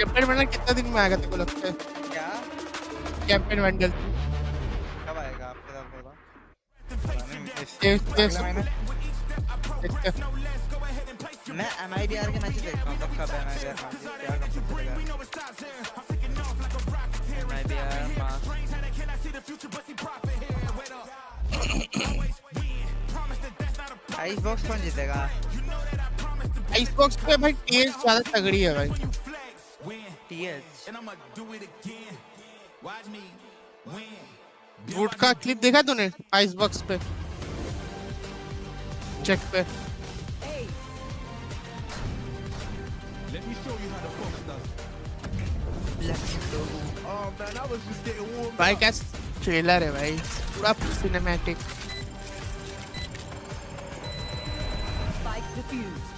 Campaign vandal कितना दिन में आएगा तेरे को लगता है? क्या कैंपेन वैंडल कब आएगा आपके तरफ होगा पता नहीं, yes. अगले महीने देखते हैं। मैं MIDR के मैच देखता हूँ कब है MIDR क्या कब चलेगा MIDR आइस बॉक्स कौन जीतेगा आइस बॉक्स पे भाई टीएस ज्यादा तगड़ी है भाई। TH वुड का क्लिप देखा तूने आइस बॉक्स पे चेक पे? Let me show you how the folks does. Oh man, I was just getting warmed भाई up. क्या ट्रेलर है भाई, पूरा सिनेमैटिक। Spike defused.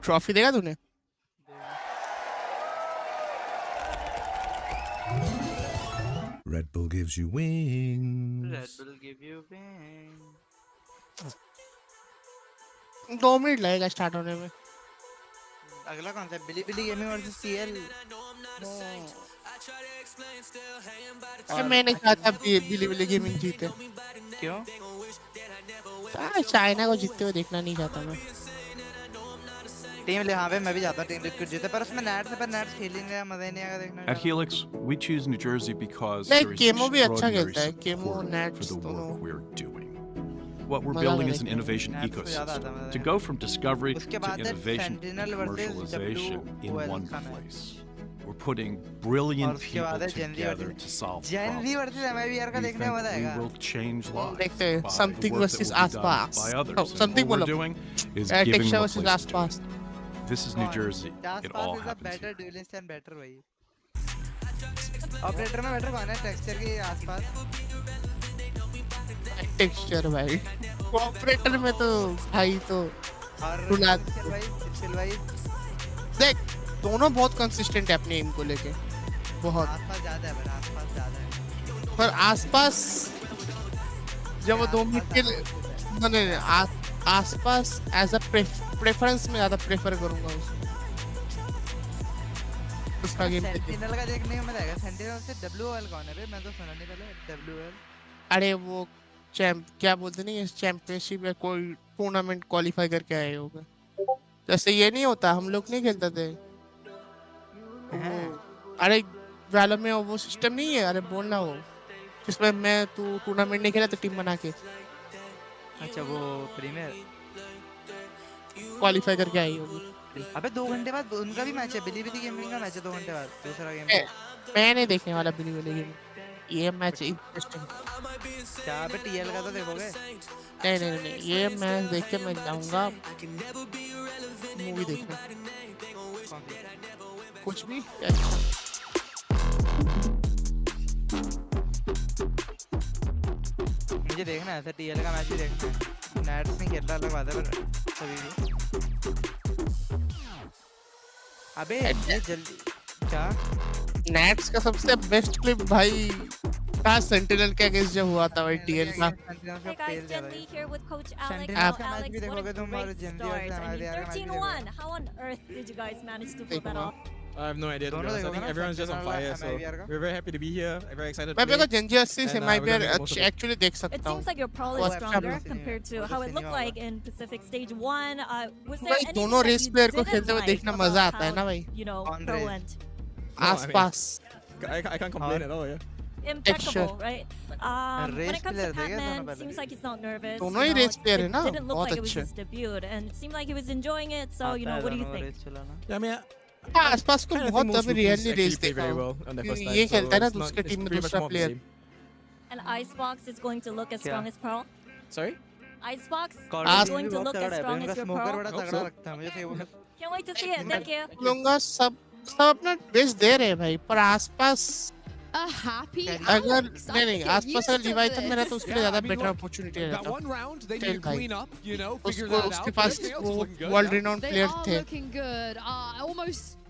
ट्रॉफी देखा तूने? Red Bull gives you wings. Red Bull give you wings 2 minute लगेगा start होने में। अगला कौन सा बिली बिली गेमिंग वर्सेस TL मैं नहीं चाहता बिली बिली गेमिंग जीते। क्यों चाइना को जीतते हुए देखना नहीं चाहता मैं। टीम ले हाँ पे मैं भी जाता हूँ टीम लिक्विड जीते पर उसमें नेट से पर नेट खेल ही नहीं रहा मजा ही नहीं आएगा देखने At Helix, we choose New Jersey because नहीं, there is केमो भी अच्छा extraordinary खेलता है, chemo support nets for the दोनों। work we're doing. What we're मजा building आता is an है। innovation नेट तो ज्यादा आता है ecosystem मजा to आएगा। go from discovery उसके to बाद है innovation Sentinel and versus commercialization in WOL one का मैच। place. We're putting और brilliant उसके people बाद है Gen Z together versus to solve Gen Z problems. versus MIBR का We देखने में मजा think we आएगा will change lives देखते हैं, by something the work that versus will be done आसपास। by others. Oh, And something what we're बोलो। doing is giving texture them a versus place to आसपास। do. This is New Jersey. It आसपास all is a happens better here. Dualist and better भाई operator में better कौन है texture के आसपास texture भाई, ऑपरेटर में तो भाई तो और रुला- स्किल भाई देख दोनों बहुत कंसिस्टेंट है अपने एम को लेके, बहुत। आसपास ज्यादा है पर आसपास ज्यादा है पर आसपास जब वो 2 मिनट के लिए नहीं आसपास एज अ प्रेफरेंस में ज्यादा प्रेफर करूंगा उसका गेम। सेंटिनल का देखने में मजा आएगा सेंटिनल से WOL कौन है बे मैं तो सुना नहीं पहले WOL अरे वो क्या बोलते नहीं है, चैंपियनशिप या कोई टूर्नामेंट क्वालिफाई करके आए होगा। जैसे ये नहीं होता, हम लोग नहीं खेलते थे अरे वैलो में वो सिस्टम नहीं है, अरे बोलना वो जिसमें मैं तू टूर्नामेंट नहीं खेला तो टीम बना के अच्छा वो प्रीमियर क्वालिफाई करके आई होगी। अबे 2 घंटे बाद उनका भी मैच है बिली बिली गेमिंग का मैच है 2 घंटे बाद दूसरा गेम मैं नहीं देखने वाला बिली वाली गेम, ये मैच इंटरेस्टिंग। क्या अबे TL का तो देखोगे नहीं ये मैच देख के मैं जाऊंगा मूवी देखने, कुछ भी। मुझे देखना है TL का मैच भी देखना है नेट्स नहीं खेल रहा अलग बात है पर सभी भी अबे ये जल्दी क्या नेट्स का सबसे बेस्ट क्लिप भाई था सेंटिनल के अगेंस्ट जब हुआ था भाई टीएल का। Hey guys, Gen Z here with Coach Alex. Sentinel Now, का मैच Alex, भी what देखोगे a तुम और great Gen Z start. versus I mean, MIBR का मैच भी 13-1. How on earth did you guys manage to pull that off? I have no idea. To be दोनों honest. I देखोगे think ना everyone's just on Sentinel fire. और So MIBR का we're very happy to be here. I'm very excited. मैं to देखो play. Genji अस्सी से And, my we're बियर gonna make most of it. Actually देख It सकता हूँ। seems like your pro वो is अच्छा stronger है। compared to वो how तो it looked senior like in Pacific Stage 1. Was there भाई anything दोनों that रेस you प्लेयर को didn't खेलते हुए like देखना about मजा आता है how, ना भाई। you know, On pro race. went? आसपास I can't complain at all. Yeah. Impeccable, right? When race it comes player to थे क्या दोनों Patman, पहले? seems like he's not nervous. दोनों ही you know, race player है it ना, didn't look बहुत like it was अच्छे। his debut, and it seemed like he was enjoying it. So, you know, what do you think? Yeah, I mean, हाँ आसपास को I kind of बहुत think most अभी rookies really actually race play देखा very हूँ। well on their first time. ये so खेलता है ना it's not- दूसरे it's टीम में pretty much दूसरा more of the player. same. And Icebox is going to look as क्या? strong as Pearl? Sorry. Icebox आज is going to look as strong as your smoker Pearl? बड़ा Hope तगड़ा so. लगता है मुझे तो वो Can't wait to see it. Thank you. लूंगा सब अपना बेस्ट दे रहे हैं भाई, पर आसपास A happy अगर Alex. I नहीं could get आसपास used अगर to लिवाइथन में रहता this. उसके लिए ज्यादा बेटर अपॉर्चुनिटी That रहता। one round, they Tell need to भाई। clean up, you know, figure उसको that उसके out. पास Everything else वो is looking good. World yeah. Renowned They player are थे। looking good. Almost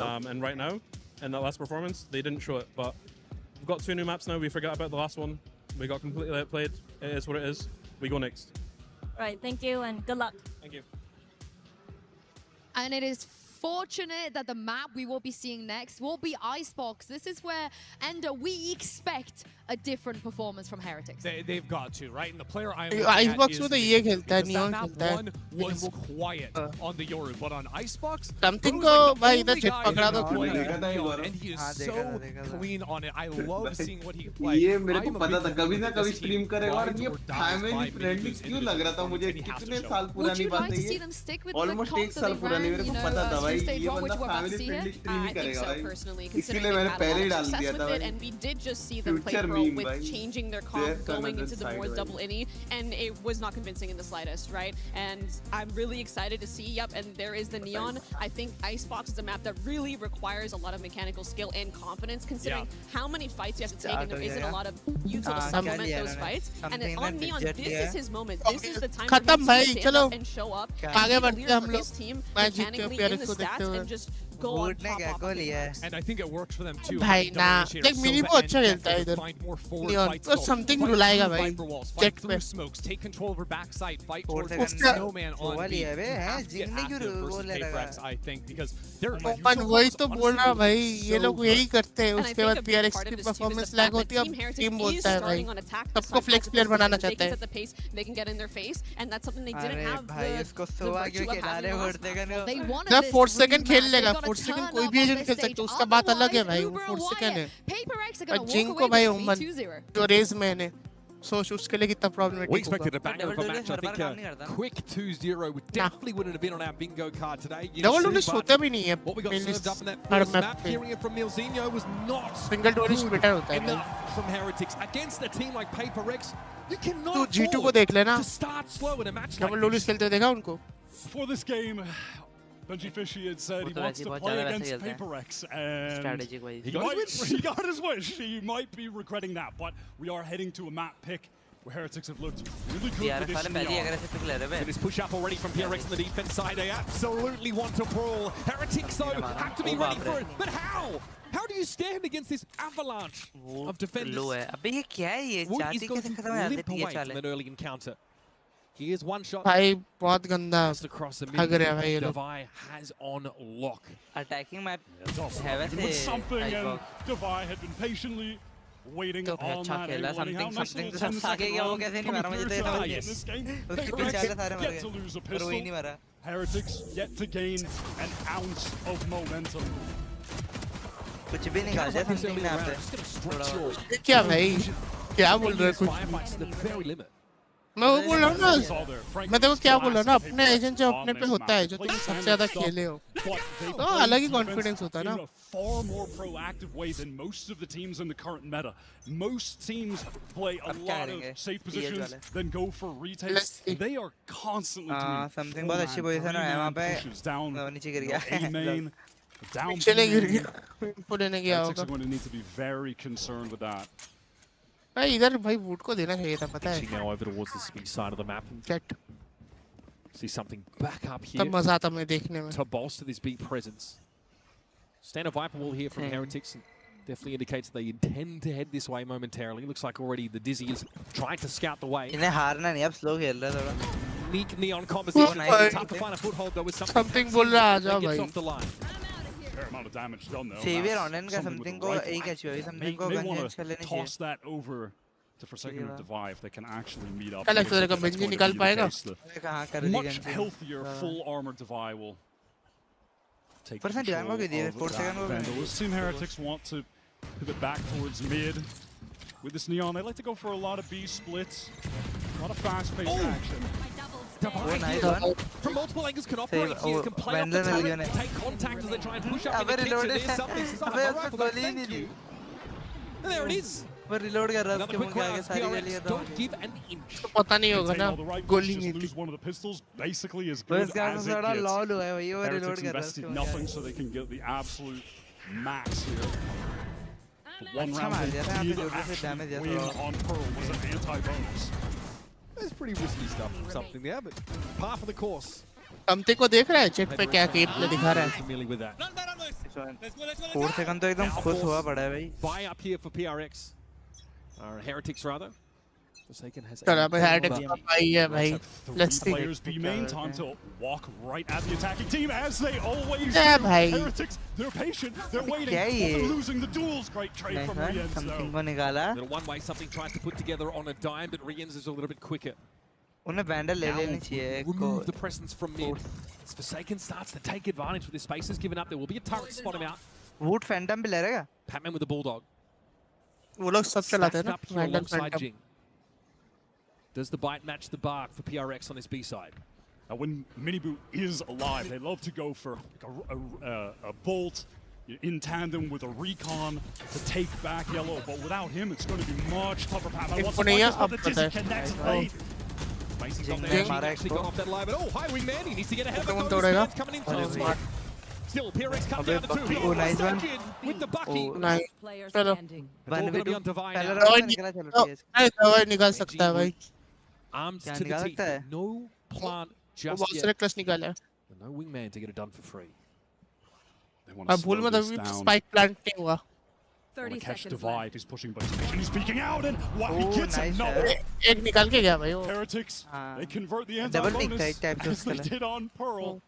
And right now, in that last performance, they didn't show it. But we've got 2 new maps now. We forgot about the last one. We got completely outplayed. It is what it is. We go next. Right, thank you and good luck. Thank you. And it is fortunate that the map we will be seeing next will be Icebox. This is where, Ender, we expect a different performance from Heretics. They've got to, right? And the player I'm Icebox with the ये खेलता है, Neon map खेलता है. one was quiet on the Yoru, but on Icebox, Something Bro's like को the भाई इधर only chit guy पकड़ा in दो. the field, and he is हाँ, so देखा था. clean on it. I love seeing what he plays. ये मेरे को I'm a पता big था कभी ना fan of कभी this स्ट्रीम team. करेगा और Rides ये or dies family by friendly minions क्यों into लग this रहा था मुझे performance, and he has to कितने show. साल Would पुरानी you like बात to है see ये them stick with all the almost 1 comps that साल they पुरानी ran, मेरे you को know, पता था भाई early stage one, which we're about to see here. I think so personally, considering they've had a lot of success with it, and we did just see them play pro with changing their comp, going into the more double innie, and it was not convincing in the slightest, right? And I'm really excited to see, and there is the Neon. I think Icebox is a map that really requires a lot of mechanical skill and confidence, considering how many fights you have to take, and there isn't a lot of util to supplement those fights. And on Neon, this is his moment. This is the time for him to stand up and show up, and clear for his team mechanically in the stats, and just go on top of it. And I think it works for them too. भाई ना देख mini बहुत अच्छा खेलता है इधर Neon तो something रुलाएगा भाई check पे smokes, take control of her backside, fight towards the snowman on B. PRX, I think, because they're अपन वही तो बोल रहा भाई ये लोग यही करते हैं उसके बाद PRX की परफॉर्मेंस लैग होती है अब टीम बोलता है भाई सबको फ्लेक्स प्लेयर बनाना चाहता है They can get in their face, and that's something they didn't have. भाई इसको सो आगे खिला रहे उड़ते का जब 4 सेकंड खेल लेगा 4 सेकंड कोई भी एजेंट खेल सकता है उसका बात अलग है भाई वो 4 सेकंड है और जिंग को भाई उमन जो रेस में है सोच उसके लिए कितना problematic We expected a banger of a match. I think a quick 2-0 definitely wouldn't have been on our bingo card today. Double डोलिश होता भी नहीं है What we got served up in that first map, hearing it from Milzinho, was not single डोलिश better होता है enough from Heretics against a team like PRX. You cannot तू G2 को देख लेना to start slow in a match like double डोलिश खेलते देखा उनको For this game, Benji Fishy had said he wants to play against PRX, and he got his wish. He might be regretting that, but we are heading to a map pick where Heretics have looked really good for this Neon. It is push up already from PRX on the defense side. They absolutely want to brawl. Heretics, though, have to be ready for it. But how? How do you stand against this avalanche of defenders? Wood is going to limp away from an early encounter. He is one shot. भाई बहुत गंदा across the भाग रहा है भाई ये लोग Devi has on lock. Attacking map With something, and Devi had been patiently waiting on that. Something कैसे नहीं मारा मुझे तो ये in this game. उसके पीछे वाले सारे मर Yet to lose a गए पर वही नहीं pistol. मारा Heretics yet to gain an ounce of momentum. कुछ भी नहीं गाजा something ना पे क्या भाई क्या बोल रहे हो कुछ मैं वो बोल रहा हूँ ना मैं देखो क्या बोल रहा हूँ ना अपने एजेंट जो अपने पे होता है जो तुम सबसे ज्यादा खेले हो तो अलग ही कॉन्फिडेंस होता है ना Far more proactive way than most of the teams in the current meta. Most teams play a lot of safe positions, then go for retakes. They are constantly doing something बहुत अच्छी position है वहाँ पे नीचे गिर गया A main down. चले गिर गया इनको लेने गया होगा Heretics are going to need to be very concerned with that. भाई इधर भाई वुड को देना चाहिए था पता है Now over towards the speed side of the map. Get. See something back up here. तब मजा आता मैं देखने में To bolster this B presence. Stand a Viper wall here from Heretics. Definitely indicates they intend to head this way momentarily. Looks like already the Dizzy is trying to scout the way. इन्हें हारना नहीं अब slow खेल रहा है थोड़ा. Weak Neon composition. Tough to find a foothold though with something बोल रहा आ जाओ भाई. Off the line. Fair amount of damage done though. Savior online का something को एक अच्छी हुई something को गंज कर लेने चाहिए. Toss that over to Forsaken of Devi if they can actually meet up. क्या लगता है कि बेंजी निकाल पाएगा? कहाँ कर दी Much healthier full armor Devi will take Forsaken Devi को किया 4 second को Vandals. Team Heretics want to pivot back towards mid. With this Neon, they like to go for a lot of B splits, a lot of fast-paced action. From multiple angles can operate here, can play off the turret, take contact as they try and push up in the kitchen. There's something. Thank you. And there it is. पर reload कर रहा है उसके मुंह के आगे सारी गलियां तो Don't give an inch. तो पता नहीं होगा ना गोली नहीं थी Lose one of the pistols, basically as बस good गाना as it थोड़ा gets. लॉल हुआ है भाई वो reload Heretics कर रहा है invested nothing so they can get the absolute max here. But one round they did actually win on Pearl was an anti-bonus. There's pretty risky stuff from something there, but par for the course. समते को देख रहा है check पे क्या game play दिखा रहा है Familiar with that. 4 second तो एकदम खुश हुआ पड़ा है भाई. Buy up here for PRX. Or Heretics rather. Forsaken has चला भाई Heretics का भाई है भाई. Let's see. Players B main, time to walk right at the attacking team as they always do. भाई. Heretics, they're patient, they're waiting. They're losing the duels. Great trade from Rienz something though. को निकाला. Little one way something tries to put together on a dime, but Rienz is a little bit quicker. उन्हें Vandal ले लेनी चाहिए. Remove the presence from mid. As Forsaken starts to take advantage with this space is given up. There will be a turret to spot him out. Wood Phantom भी ले रहेगा. Patman with the Bulldog. वो लोग सब चलाते हैं ना Stacked up here alongside Jing. Does the bite match the bark for PRX on his B side? When Minibu is alive, they love to go for like a bolt in tandem with a recon to take back yellow, but without him, it's going to be much tougher. Dizzy connects late. Macy's got there. Actually got off that live. Oh, hi, Wingman. He needs to get ahead of the coming in. Still, PRX comes down to 2. Oh, nice one. With the Bucky. Nice. चलो Divine. निकाल सकता है भाई. Arms to the teeth. No plant just बहुत yet. सारे clutch निकाला है. No Wingman to get it done for free. अब भूल मत अभी स्पाइक प्लांट नहीं हुआ. 30 seconds Divide is pushing by position. He's peeking out and wow, he gets another. एक निकाल के गया भाई वो. Heretics, they convert the anti-bonus as they did on Pearl.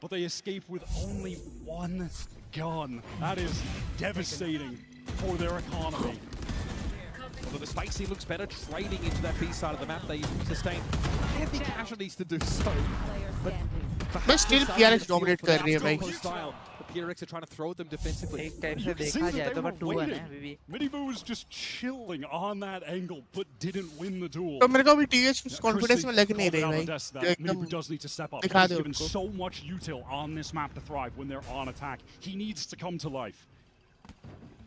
But they escape with only one gun. That is devastating for their economy. Although the Spicy looks better trading into that B side of the map, they sustain heavy casualties to do so. But still PRX dominate कर रही है भाई. The PRX are trying to throw them defensively. एक type से देखा जाए तो but 2 है ना अभी. Minibu was just chilling on that angle but didn't win the duel. तो मेरे को भी TH confidence में लग नहीं रही भाई. Minibu does need to step up. दिखा He's दो given उनको. so much util on this map to thrive when they're on attack. He needs to come to life.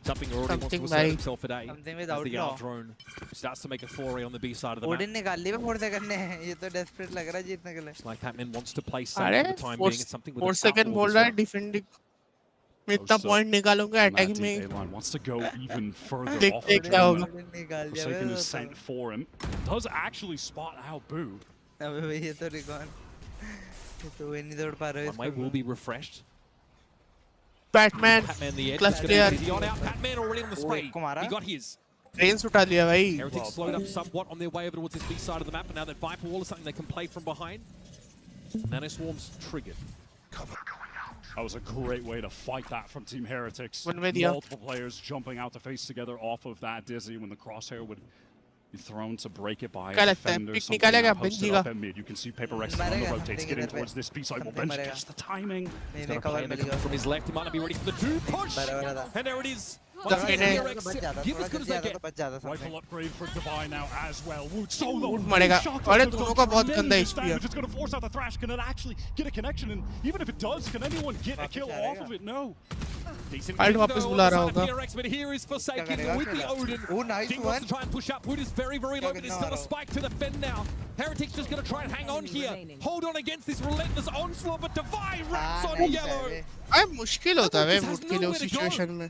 Something already wants to assert himself today. Something with as the outlaw. Out drone starts to make a foray on the B side of the map. Odin निकाल ली 4 second ने. ये तो desperate लग रहा है जीतने के लिए. It's like Patman wants to play safe for the time being. It's something with 4 second बोल रहा है defending. मैं इतना point निकालूंगा attacking में. Wants to go even further देख off देख the क्या होगा. Forsaken is sent for him. Does actually spot out Boo. अबे भाई ये तो recon. ये तो वे नहीं दौड़ पा रहे. One way will be refreshed. Batman the edge. clutch player. On out. Patman already on the spray. He got his. Range उठा लिया भाई. Heretics slowed up somewhat on their way over towards this B side of the map, and now that Viper Wall is something they can play from behind. Nano Swarm's triggered. Cover. That was a great way to fight that from Team Heretics. Video. Multiple players jumping out to face together off of that Dizzy when the crosshair would be thrown to break it by a defender. Something now posted up at mid. You can see PRX on the rotates getting towards this B side. Well, Benji gets the timing. He's got a play from his left. He might not be ready for the 2 push. And there it is. Give as good as they get. Rifle upgrade for Divine now as well. Wood solo. मरेगा. अरे दोनों का बहुत गंदा HP है. It's going to force out the thrash. Can it actually get a connection? And even if it does, can anyone get a kill off of it? No. I'll वापस बुला रहा होगा. PRX, but here is Forsaken with the Odin. Oh, nice Ding wants to try and push up. Wood is very, very low, but it's not a spike to defend now. Heretics just going to try and hang on here. Hold on against this relentless onslaught, but Divine wraps on yellow. अरे मुश्किल होता है भाई Wood के लिए उस situation में.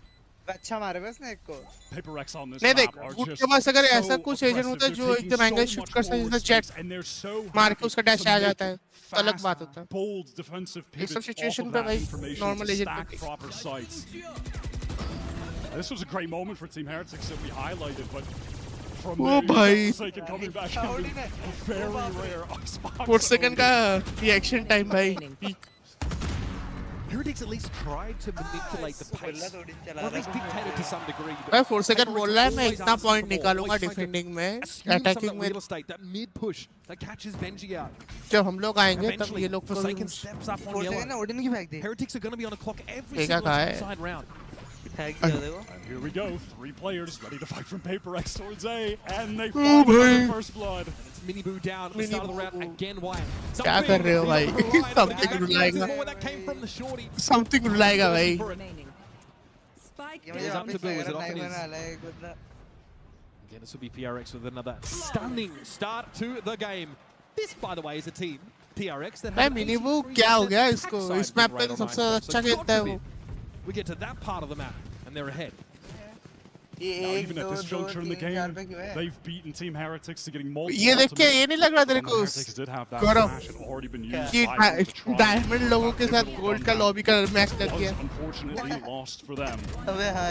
अच्छा मारे बस ने एक को. PRX on this नहीं देख map are Wood just के पास अगर ऐसा so कुछ एजेंट होता है aggressive. जो They're एकदम taking angle so shoot much कर सकता है forward जिसका jet space, and they're so मार के उसका happy डैश to आ make जाता है. तो अलग fast, बात होता है. bold defensive ये सब pivots situation off of पे that भाई information normal to agent stack पे. proper sites. This was a great moment for Team Heretics that we highlighted, but from Oh, there, bhai. Forsaken coming back into very rare Xbox. 4 second का reaction time भाई. Heretics at least tried to manipulate the pace. Or at least dictate it to some degree. भाई 4 second बोल रहा है मैं इतना point निकालूंगा defending में, attacking में. Real estate, that mid push that catches Benji out. जब हम लोग आएंगे तब ये लोग Forsaken steps up on yellow. Heretics are going to be on the clock every single side round. And here we go, 3 players ready to fight from PRX towards A, and they fall for the first blood. And it's Minibu down at the start of the round again. Why? क्या कर रहे हो भाई? Something रुलाएगा. That came from the shorty. Something रुलाएगा भाई. Goes up to Bill, is it often is? Again, this will be PRX with another stunning start to the game. This, by the way, is a team, PRX, that भाई Minibu क्या हो गया इसको? इस map पे तो सबसे अच्छा खेलता है वो. We get to that part of the map, and they're ahead. Now, even at this juncture in the game, they've beaten Team Heretics to getting multiple. ये देख के ये नहीं लग रहा तेरे को? Heretics did have that Gaurav flash had already been used कि by them to try. Diamond लोगों के साथ गोल्ड का लॉबी का मैच लग Was गया. unfortunately lost for them. अबे हाँ.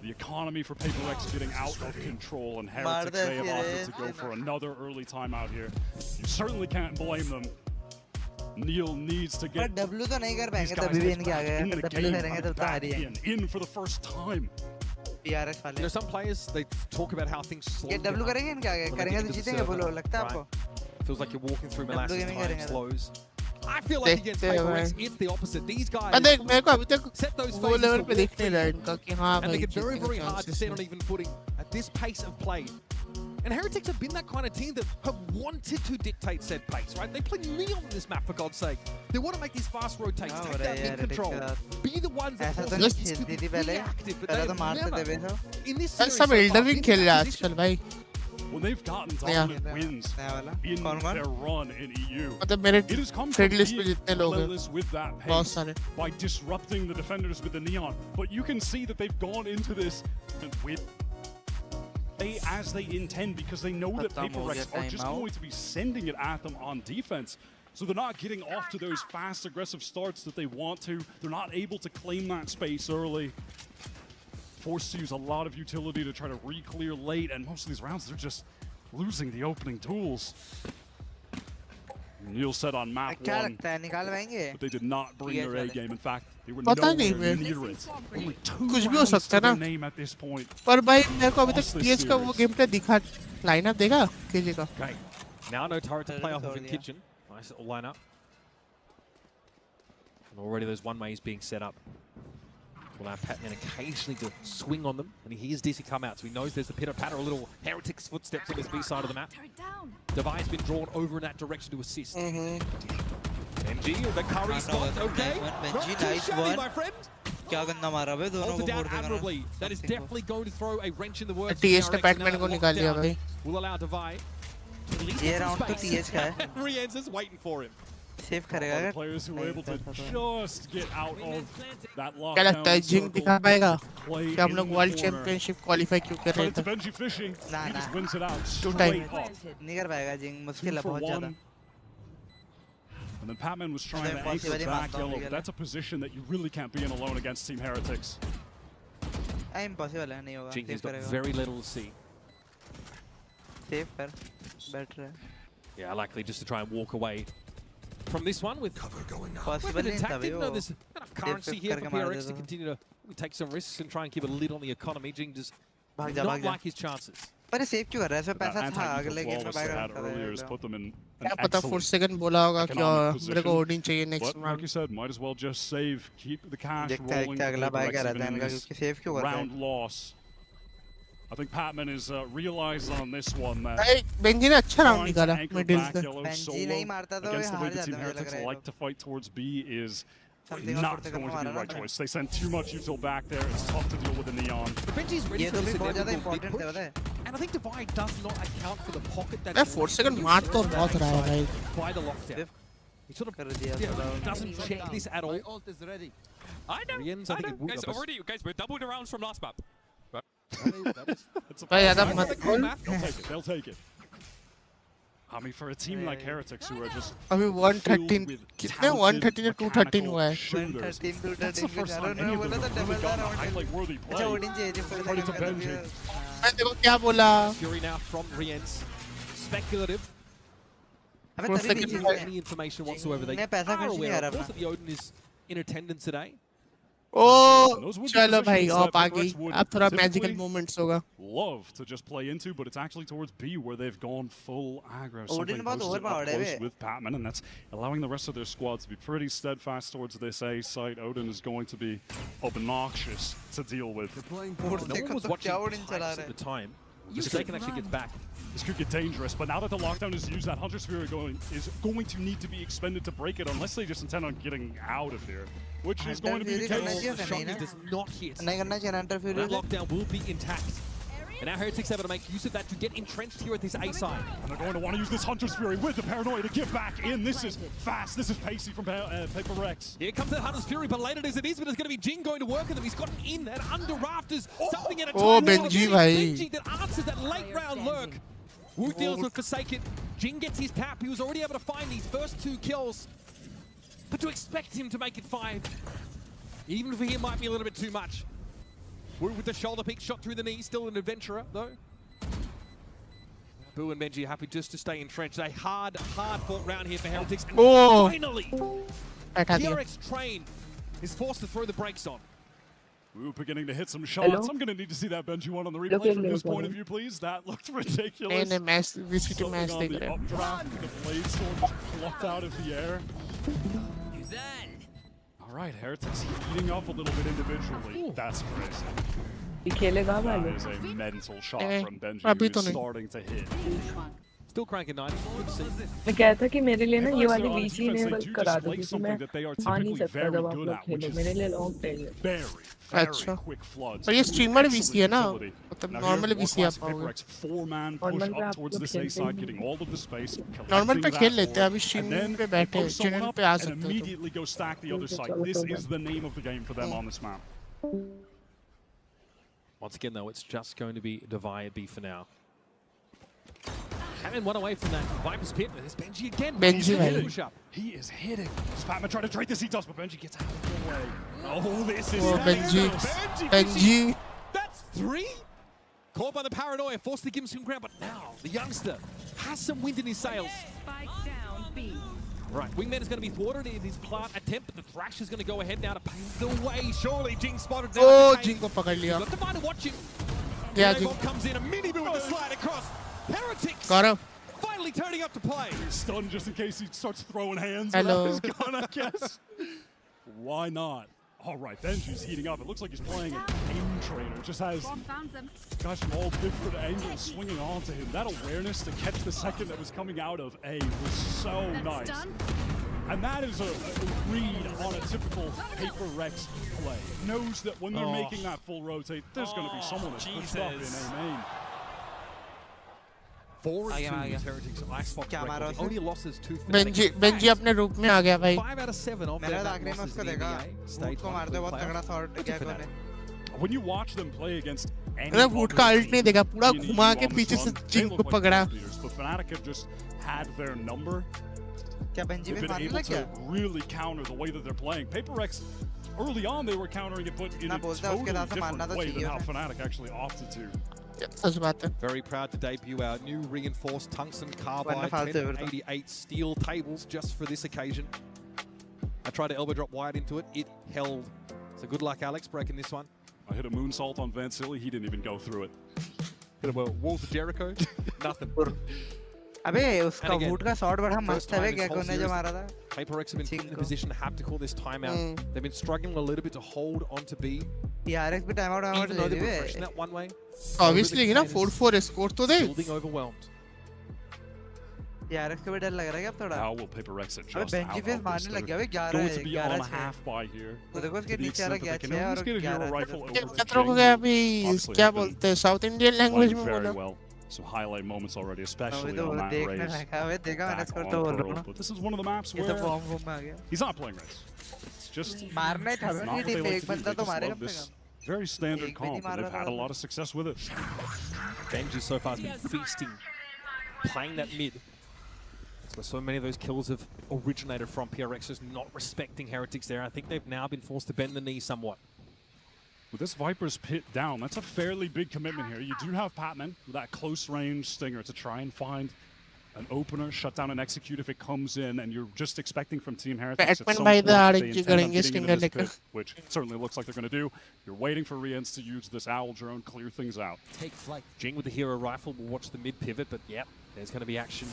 The economy for PRX getting out of control, and Heretics they have opted to go for another early timeout here. You certainly can't blame them. Neil needs to get W तो नहीं कर पाएंगे these guys तभी भी इनके आ गए. in the W game करेंगे तो back हारी है. in for the first time. PRX वाले. You know, some players, they talk about how things slow ये W करेंगे इनके आगे. करेंगे तो जीतेंगे बोलो. लगता है आपको? Feels like you're walking through molasses, time करेंगे. slows. I feel like against PRX, it's the opposite. These guys देख मेरे को अभी तक set those वो phases लेवल to पे दिख नहीं रहा है इनका कि हाँ and they भाई get very, very hard to chances stand on हैं. even footing at this pace of play. And Heretics have been that kind of team that have wanted to dictate said pace, right? They play Neon on this map, for God's sake. They want to make these fast rotates, take that in control, be the ones that force the teams to be reactive, but they have never, in this series, सब एल्डरिंग खेल रहा है आजकल भाई. When they've gotten dominant wins in their run in EU, मतलब मेरे it has come trade from list being पे जितने लोग हैं relentless with that बहुत pace सारे. by disrupting the defenders with the Neon. But you can see that they've gone into this with as they intend, because they know that PRX are just going to be sending it at them on defense. So they're not getting off to those fast, aggressive starts that they want to. They're not able to claim that space early. Forced to use a lot of utility to try to re-clear late, and most of these rounds, they're just losing the opening tools. Neil said on map 1, but they did not bring their A game. In fact, they were nowhere near it. Only 2 rounds to their name at this point. पर भाई मेरे को अभी तक TH का वो game play दिखा lineup देगा KJ का. Okay. Now no turret to play off of in kitchen. Nice little lineup. And already those one ways being set up. Will allow Patman occasionally to swing on them, and he hears DC come out, so he knows there's the pitter-patter, a little Heretics footsteps on his B side of the map. Devi's been drawn over in that direction to assist. Benji, the curry spot, okay. Benji, nice one. My friend. Hold it down admirably. That is definitely going to throw a wrench in the works. TH ने Patman को निकाल लिया भाई. Will allow Devi to at least ये round तो TH का है. Rienz is waiting for him. Save करेगा. Players who were able to just get out of that lockdown. क्या लगता है जिंग दिखा पाएगा कि हम लोग वर्ल्ड चैंपियनशिप क्वालीफाई क्यों कर रहे थे? Benji fishing. He just wins it out. नहीं कर पाएगा जिंग, मुश्किल है बहुत ज़्यादा. And then Patman was trying to anchor back yellow, but that's a position that you really can't be in alone against Team Heretics. Impossible है, नहीं होगा. Jing has got very little to see. Save कर, better. Yeah, likely just to try and walk away from this one with cover going up. Possible नहीं था भाई वो. No, there's enough currency here for PRX to continue to take some risks and try and keep a lid on the economy. Jing does not like his chances. पर save क्यों कर रहा है? इसमें पैसा था अगले गेम में बाय क्या पता 4 सेकंड बोला होगा कि मेरे को ओडिन चाहिए next round. Like you said, might as well just save, keep the cash देखते rolling. हैं अगला बाय क्या रहता है इनका, क्योंकि सेव क्यों कर रहा है? Round loss. I think Patman is realized on this one that भाई बेंजी ने अच्छा राउंड निकाला मिडिल से. बेंजी नहीं मारता तो ये हार जाता है लग रहा है. Like to fight towards B is not going to be the right choice. They send too much util back there. It's tough to deal with the Neon. Benji's ready for this important है. And I think Divide does not account for the pocket that 4 second मार तो बहुत रहा है भाई. By the lockdown. He sort of doesn't check this at all. My ult is ready. I know. Guys, already, guys, we're double the rounds from last map. भाई ज़्यादा मत बोल. They'll take it. I mean, for a team like Heretics who are just अभी 113 कितने 113 या 213 हुआ है. 113 213 that's the first time any of them have really gotten a highlight worthy play. अच्छा ओडिन चाहिए Credit to Benji. मैं देखो क्या बोला. Fury now from Rienz. Speculative. अबे तभी भी चीज़ Any information whatsoever. They मैं पैसा are खर्च नहीं aware कर of रहा course that the Odin is in attendance today. ओ चलो भाई ऑप आ गई. अब थोड़ा मैजिकल मोमेंट्स होगा. Love to just play into, but it's actually towards B where they've gone full aggro. Odin बहुत overpowered है बे. With Patman, and that's allowing the rest of their squad to be pretty steadfast towards this A site. Odin is going to be obnoxious to deal with. No one was watching Pipes at the time. Just they can actually get back. This could get dangerous, but now that the lockdown is used, that Hunter's Fury is going to need to be expended to break it, unless they just intend on getting out of here, which is going to be the case. Shotgun does not hit. नहीं करना चाहिए Hunter Fury. That lockdown will be intact. And now Heretics able to make use of that to get entrenched here at this A side. And they're going to want to use this Hunter's Fury with the Paranoia to get back in. This is fast. This is pacey from PRX. Here comes the Hunter's Fury, but later as it is, but it's going to be Jing going to work with him. He's gotten in and under rafters. Something at a time. Oh, Benji, bhai. Benji that answers that late round lurk. Wu deals with Forsaken. Jing gets his tap. He was already able to find these first 2 kills. But to expect him to make it 5, even for him, might be a little bit too much. Wu with the shoulder pick, shot through the knee, still an adventurer, though. Boo and Benji happy just to stay entrenched. A hard fought round here for Heretics. And finally, PRX train is forced to throw the brakes on. Wu beginning to hit some shots. I'm going to need to see that Benji one on the replay from this point of view, please. That looked ridiculous. नहीं match visit match On देख the रहे हैं. updraft, the blade storm just plucked out of the air. All right, Heretics heating up a little bit individually. That's crazy. खेलेगा भाई. That is a mental shot from Benji, who's starting to hit. Still cranking 90. Good to see. मैं कहता कि मेरे लिए ना ये वाली वीसी इनेबल करा दो क्योंकि मैं आ नहीं सकता जब आप लोग खेलो मेरे लिए लॉन्ग चाहिए. अच्छा पर ये स्ट्रीमर वीसी है ना मतलब नॉर्मल वीसी आप पाओगे. नॉर्मल पे खेल लेते हैं अभी स्ट्रीम पे बैठे हैं चैनल पे आ सकते हो. This is the name of the game for them on this map. Once again though, it's just going to be Divide B for now. Having one away from that Viper's pit. There's Benji again. Benji, he is hitting. Spatman trying to trade the C-toss, but Benji gets out of the way. Oh, this is Benji. That's 3. Caught by the paranoia, forced to give him some ground, but now the youngster has some wind in his sails. Right, Wingman is going to be thwarted in his plant attempt, but the Thrash is going to go ahead now to pave the way. Surely Jing spotted down. Oh, Jing ko pakad liya. Got Divine watching. Yeah, Jing comes in, a mini boom with the slide across. Heretics got him. Finally turning up to play. Stunned just in case he starts throwing hands. Hello. He's gone, I guess. Why not? All right, Benji's heating up. It looks like he's playing an aim trainer. Just has guys from all different angles swinging onto him. That awareness to catch the second that was coming out of A was so nice. And that is a read on a typical PRX play. Knows that when they're making that full rotate, there's going to be someone that's pushed up in A main. 4-2 Heretics Icebox record. The only losses to Benji अपने रूप में आ गया भाई. 5 out of 7 of their losses in the NBA. Stage 1 play. When you watch them play against अरे would का alt नहीं देखा पूरा घुमा के पीछे से जिंग को पकड़ा. But Fnatic have just had their number. क्या Benji been able to really counter the way that they're playing. PRX early on they were countering it, but in a totally different way than how Fnatic actually opted to. Very proud to debut our new reinforced tungsten carbide 1088 steel tables just for this occasion. I tried to elbow drop wide into it. It held. So good luck, Alex, breaking this one. I hit a moonsault on Van Silly. He didn't even go through it. Hit a wall to Jericho. Nothing. अबे उसका would का shot बड़ा मस्त है क्या कोने जो मारा था. PRX have been put in a position to have to call this timeout. They've been struggling a little bit to hold on to B. PRX भी timeout even though they were pushing that one way. Obviously, you know, 4-4 score तो दे. Building overwhelmed. PRX को भी डर लग रहा है क्या अब थोड़ा. How will PRX adjust? अबे Benji face मारने लग गया भाई 11 going to be on a half by here. तो देखो उसके नीचे आ रहा 6 और 11. खतरों को गया अभी क्या बोलते हैं साउथ इंडियन लैंग्वेज में बोला. Some highlight moments already, especially on that race. But this is one of the maps where he's not playing race. It's just not what they like to do. They just love this very standard comp, and they've had a lot of success with it. Benji so far has been feasting, playing that mid. That's where so many of those kills have originated from. PRX just not respecting Heretics there. I think they've now been forced to bend the knee somewhat. With this Viper's pit down, that's a fairly big commitment here. You do have Patman with that close range stinger to try and find an opener, shut down and execute if it comes in, and you're just expecting from Team Heretics at some point they intend on getting into this pit, which certainly looks like they're going to do. You're waiting for Riens to use this owl drone, clear things out. Take flight. Jing with the hero rifle will watch the mid pivot, but yep, there's going to be action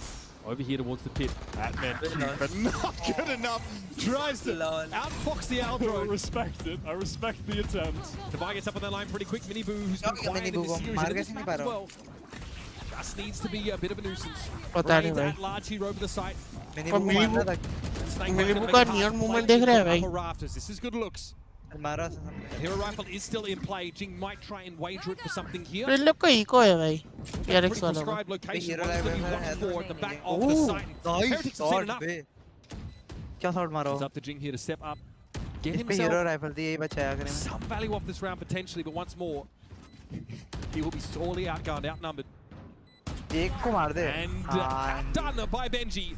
over here towards the pit. That meant but not good enough. Tries to outfox the owl drone. I respect it. I respect the attempt. Tabai gets up on that line pretty quick. Miniboo, who's been quiet in this series and this match as well. Just needs to be a bit of a nuisance. Raid that large hero over the site. Miniboo का neon movement देख रहे हैं भाई. This is good looks. Hero rifle is still in play. Jing might try and wager it for something here. इन लोग का eco है भाई. PRX वाला. Prescribed location. One's going to be watched for at the back of the site. Heretics have seen enough. क्या shot मारो. It's up to Jing here to step up. Get himself hero rifle दी यही बचाया करें. Some value off this round potentially, but once more, he will be sorely outgunned, outnumbered. एक को मार दे. And done by Benji.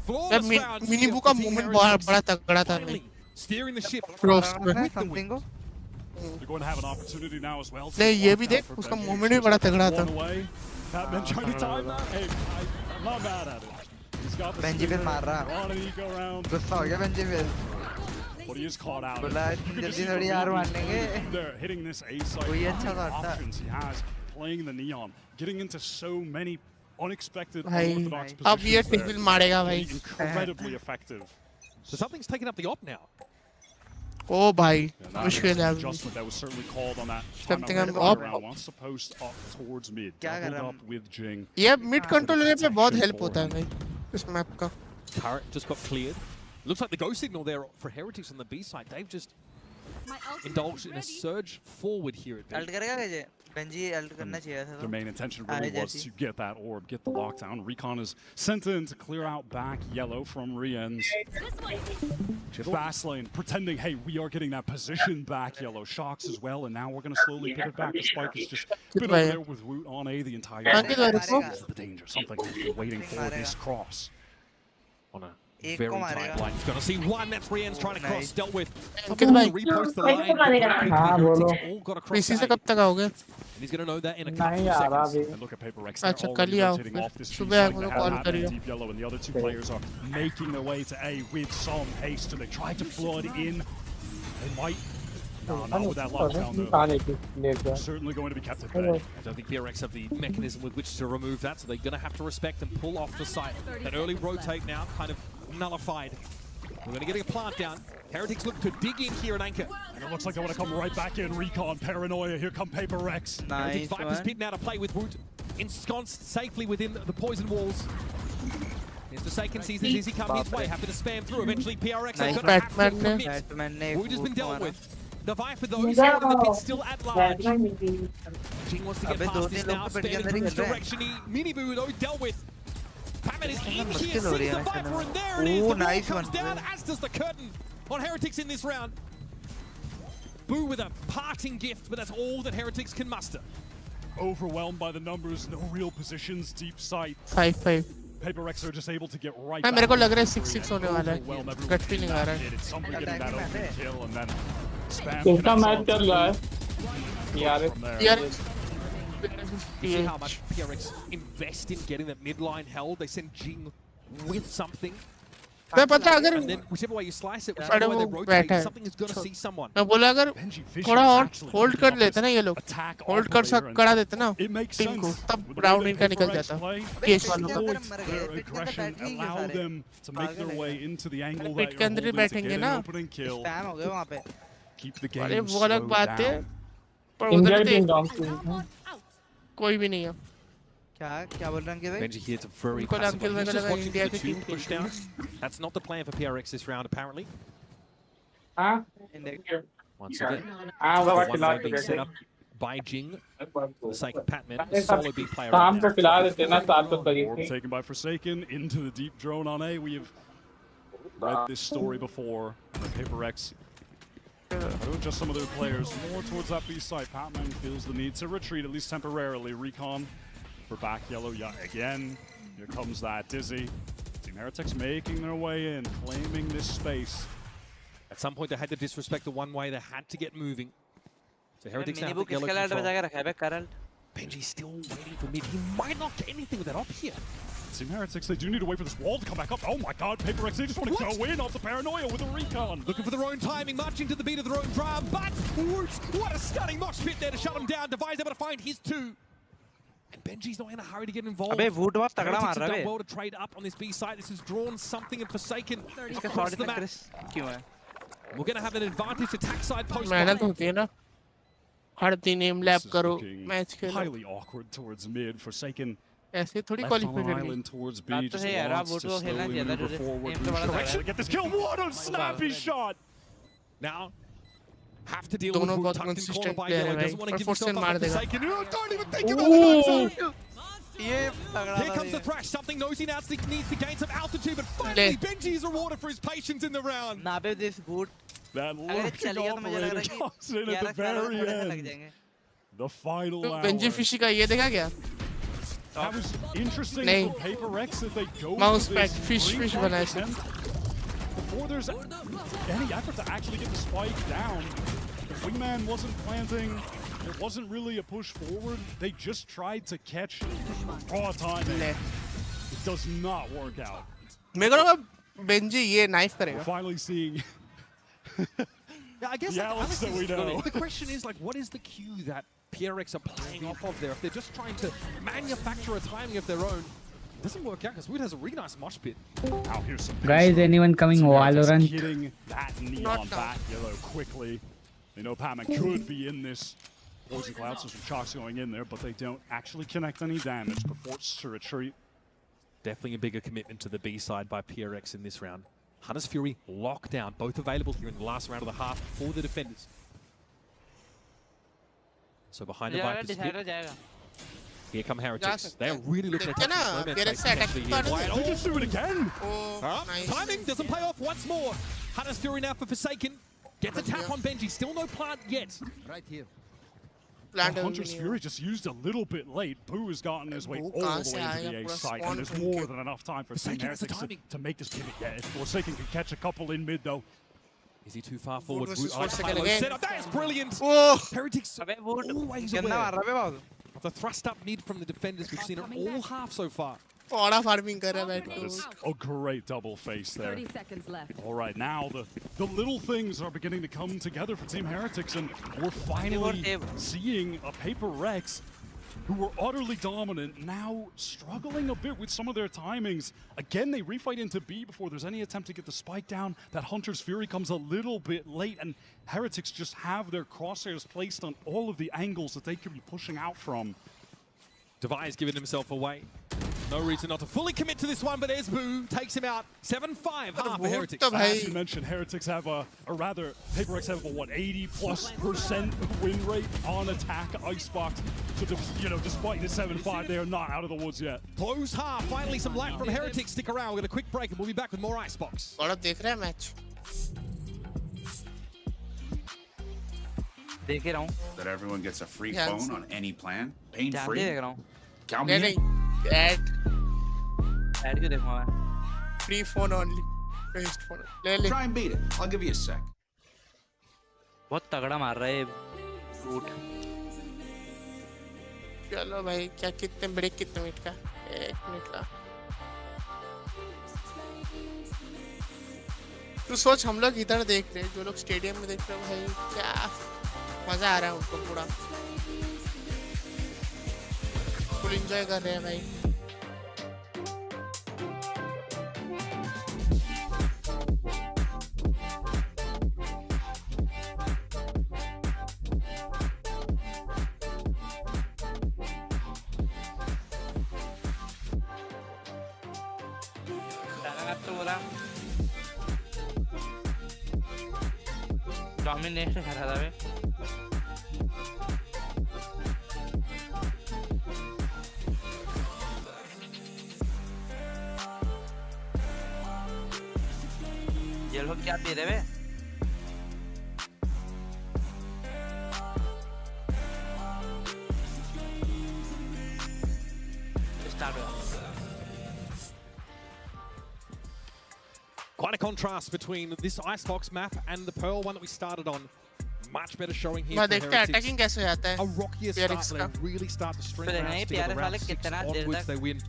Flawless round. Miniboo का movement बहुत बड़ा तगड़ा था भाई. Steering the ship. Something go. They're going to have an opportunity now as well. नहीं ये भी देख उसका movement भी बड़ा तगड़ा था. Batman trying to time that. Hey, I'm not mad at it. He's got the Benji पे मार रहा. On an eco round. गुस्सा हो गया Benji पे. But he is caught out. बोला जल्दी थोड़ी यार मारनेंगे. They're hitting this A site. कोई अच्छा करता. Options he has playing the neon, getting into so many unexpected भाई unorthodox अब ये positions टेबल मारेगा भाई. incredibly effective. So something's taken up the op now. ओ भाई And that मुश्किल is है an अभी adjustment that was certainly called on that. Something timeout I'm earlier up. round. Wants to post up towards mid. Doubled up with Jing. ये mid control लेने पे बहुत help होता है भाई इस मैप का Turret just got cleared. Looks like the go signal there for Heretics on the B side. They've just indulged in a surge forward here at Ult करेगा क्या Benji ult करना चाहिए था Their main intention really was to get that orb, get the lockdown. Recon is sent in to clear out back yellow from Rien's. Fast lane pretending, hey, we are getting that position back. Yellow shocks as well, and now we're going to slowly pivot back. The spike is just been over there with Woot on A the entire time. This is the danger. Something we've been waiting for this cross. On a very tight line. He's going to see one. That's Rien's trying to cross. Dealt with. Repost the line. All got across. PC से कब तक आओगे And he's going to know that in a couple of seconds. And look at PRX. अच्छा कल ही आओ फिर सुबह आके मुझे कॉल करियो Deep yellow, and the other two players are making their way to A with some haste. And they try to flood in. They might. No, not with that lockdown though. Certainly going to be kept at bay. I don't think PRX have the mechanism with which to remove that, so they're going to have to respect and pull off the site. That early rotate now kind of nullified. We're going to get a plant down. Heretics look to dig in here and anchor. And it looks like they want to come right back in. Recon, Paranoia, here come PRX. Heretics Viper's Pit now to play with Woot. Ensconced safely within the poison walls. Here's Forsaken, sees the Dizzy come his way, happy to spam through. Eventually PRX is going to have to commit. Woot has been dealt with. The Viper though is out in the pit still at large. Jing wants to get past this now, standing in his direction. Miniboo though dealt with. Pamet is in here, sees the Viper, and there it is. The wall comes down, as does the curtain on Heretics in this round. Boo with a parting gift, but that's all that Heretics can muster. Overwhelmed by the numbers, no real positions, deep sight. 5-5 PRX are just able to get right हाँ back. मेरे को लग रहा है 6-6 होने वाला है gut feeling आ रहा है It's somebody getting that open kill and then spam. किसका मैच चल रहा है यार You see how much PRX invest in getting that midline held. They send Jing with something. मैं पता अगर And then whichever way you slice it, whichever way they rotate, something is going to see someone. मैं बोला अगर थोड़ा और hold कर लेते ना ये लोग होल्ड करा देते ना टीम को तब राउंड इनका निकल जाता केस वालों का Their aggression allow them to make their way into the angle that पिट के अंदर ही बैठेंगे ना स्पैम हो गया वहाँ पे keep the अरे game वो अलग slowed बात है down. पर उधर कोई भी नहीं है क्या बोल रहे हैं Benji here to very उनको passive. अंकिल He's वगैरह just का watching इंडिया for the की two team push down. That's not the plan for PRX this round, apparently. हाँ Once again, हाँ वो one खिला way being set up by Jing for the sake of Patman. अरे Solo B player. शाम को खिला देते ना 700 Orb तरीके taken by Forsaken into the deep drone on A. We have read this story before. PRX just some of their players more towards that B side. Patman feels the need to retreat at least temporarily. Recon for back yellow again. Here comes that Dizzy. Team Heretics making their way in, claiming this space. At some point they had to disrespect the one way. They had to get moving. So Heretics now mini have book yellow किसके light control. बजा के रखा है बे करल Benji's still waiting for mid. He might not get anything with that up here. Team Heretics, they do need to wait for this wall to come back up. Oh my god, PRX, they just want to go in off the Paranoia with a recon. Looking for their own timing, marching to the beat of their own drum, but Woot, what a stunning mosh pit there to shut him down. Devi's able to find his two. And Benji's not in a hurry to get involved. अबे would बहुत तगड़ा मार Heretics रहा have है done well to trade up on this B side. This has drawn something and Forsaken इसका across shot the इतना map. Chris क्यों है We're going to have an advantage attack side post. मेहनत होती है ना हर दिन एम लैप करो मैच खेलो Highly awkward towards mid. Forsaken ऐसे थोड़ी left on qualify island towards B. बात तो Just है यार wants वो to तो खेलना slowly चाहिए था move forward. गेम तो बड़ा तगड़ा है Get this kill. What a snappy shot. Now, have to deal दोनों with Woot बहुत tucked in consistent corner by player yellow. है Doesn't want to भाई give और himself फोर्स up मार for देगा Forsaken. You don't even think about it. ये तगड़ा Here comes the thrash. Something knows he now needs to gain some altitude, but finally Benji is rewarded for his patience in the round. ना बे this good That अगर lurking चल गया तो मुझे लग operator रहा comes in है at the 11 साल very थोड़े से लग end. जाएंगे The final तो hour. बेंजी फिशी का ये देखा क्या That was interesting नहीं for PRX that they go mouse for pack this fish recon बनाया attempt before there's any effort to actually get the spike down. The wingman wasn't planting. It wasn't really a push forward. They just tried to catch raw timing. It does not work out. मेरे को लगा Benji ये knife We're करेगा finally seeing Yeah, I guess the Alex that we know. the question is, like, what is the cue that PRX are playing off of there? If they're just trying to manufacture a timing of their own, Doesn't work out because Wood has a really nice mosh pit. Now here's some Guys, anyone coming Valorant? Hitting that neon back yellow quickly. They know Patman could be in this poison cloud, so some shocks going in there, but they don't actually connect any damage. But forced to retreat. Definitely a bigger commitment to the B side by PRX in this round. Hunter's Fury, lockdown, both available here in the last round of the half for the defenders. So behind the Viper's hit, here come Heretics. They are really looking at touching this moment. Oh, just do it again! Timing doesn't pay off once more. Hunter's Fury now for Forsaken. Gets a tap on Benji. Still no plant yet. Right here. Hunter's Fury just used a little bit late. Boo has gotten his way all the way into the A site, and there's more than enough time for Team Heretics to make this pivot yet. If Forsaken can catch a couple in mid, though. Is he too far forward? Setup. That is brilliant. Heretics always aware of the thrust up mid from the defenders. We've seen it all half so far. Farming कर रहा है That is a great double face there. 30 seconds left. All right, now the little things are beginning to come together for Team Heretics, and we're finally seeing a PRX who were utterly dominant, now struggling a bit with some of their timings. Again, they refight into B before there's any attempt to get the spike down. That Hunter's Fury comes a little bit late, and Heretics just have their crosshairs placed on all of the angles that they could be pushing out from. Devi's giving himself away. No reason not to fully commit to this one, but there's Boo, takes him out. 7-5 half for Heretics. As you mentioned, Heretics have or rather, PRX have a, what, 80+% win rate on attack Icebox. So, you know, despite the 7-5, they are not out of the woods yet. Close half, finally some light from Heretics. Stick around, we'll get a quick break and we'll be back with more Icebox. देख रहा है match देख रहा हूँ that everyone gets a free phone on any plan, pain free. देख रहा हूँ Count me in. Add क्यों देखूँ मैं free phone only best phone ले Try and beat it. I'll give you a sec. बहुत तगड़ा मार रहा है रूट चलो भाई क्या कितने ब्रेक कितने मिनट का 1 मिनट का तू सोच हम लोग इधर देख रहे हैं जो लोग स्टेडियम में देख रहे हैं भाई क्या मजा आ रहा है उनको पूरा फुल एंजॉय कर रहे हैं भाई डोमिनेशन कर रहा है ये लोग क्या पी रहे हैं Quite a contrast between this Icebox map and the Pearl one that we started on. Much better showing here for Heretics. Attacking कैसे जाता है? A rockier start, they really start to string rounds together. Round 6 onwards, they win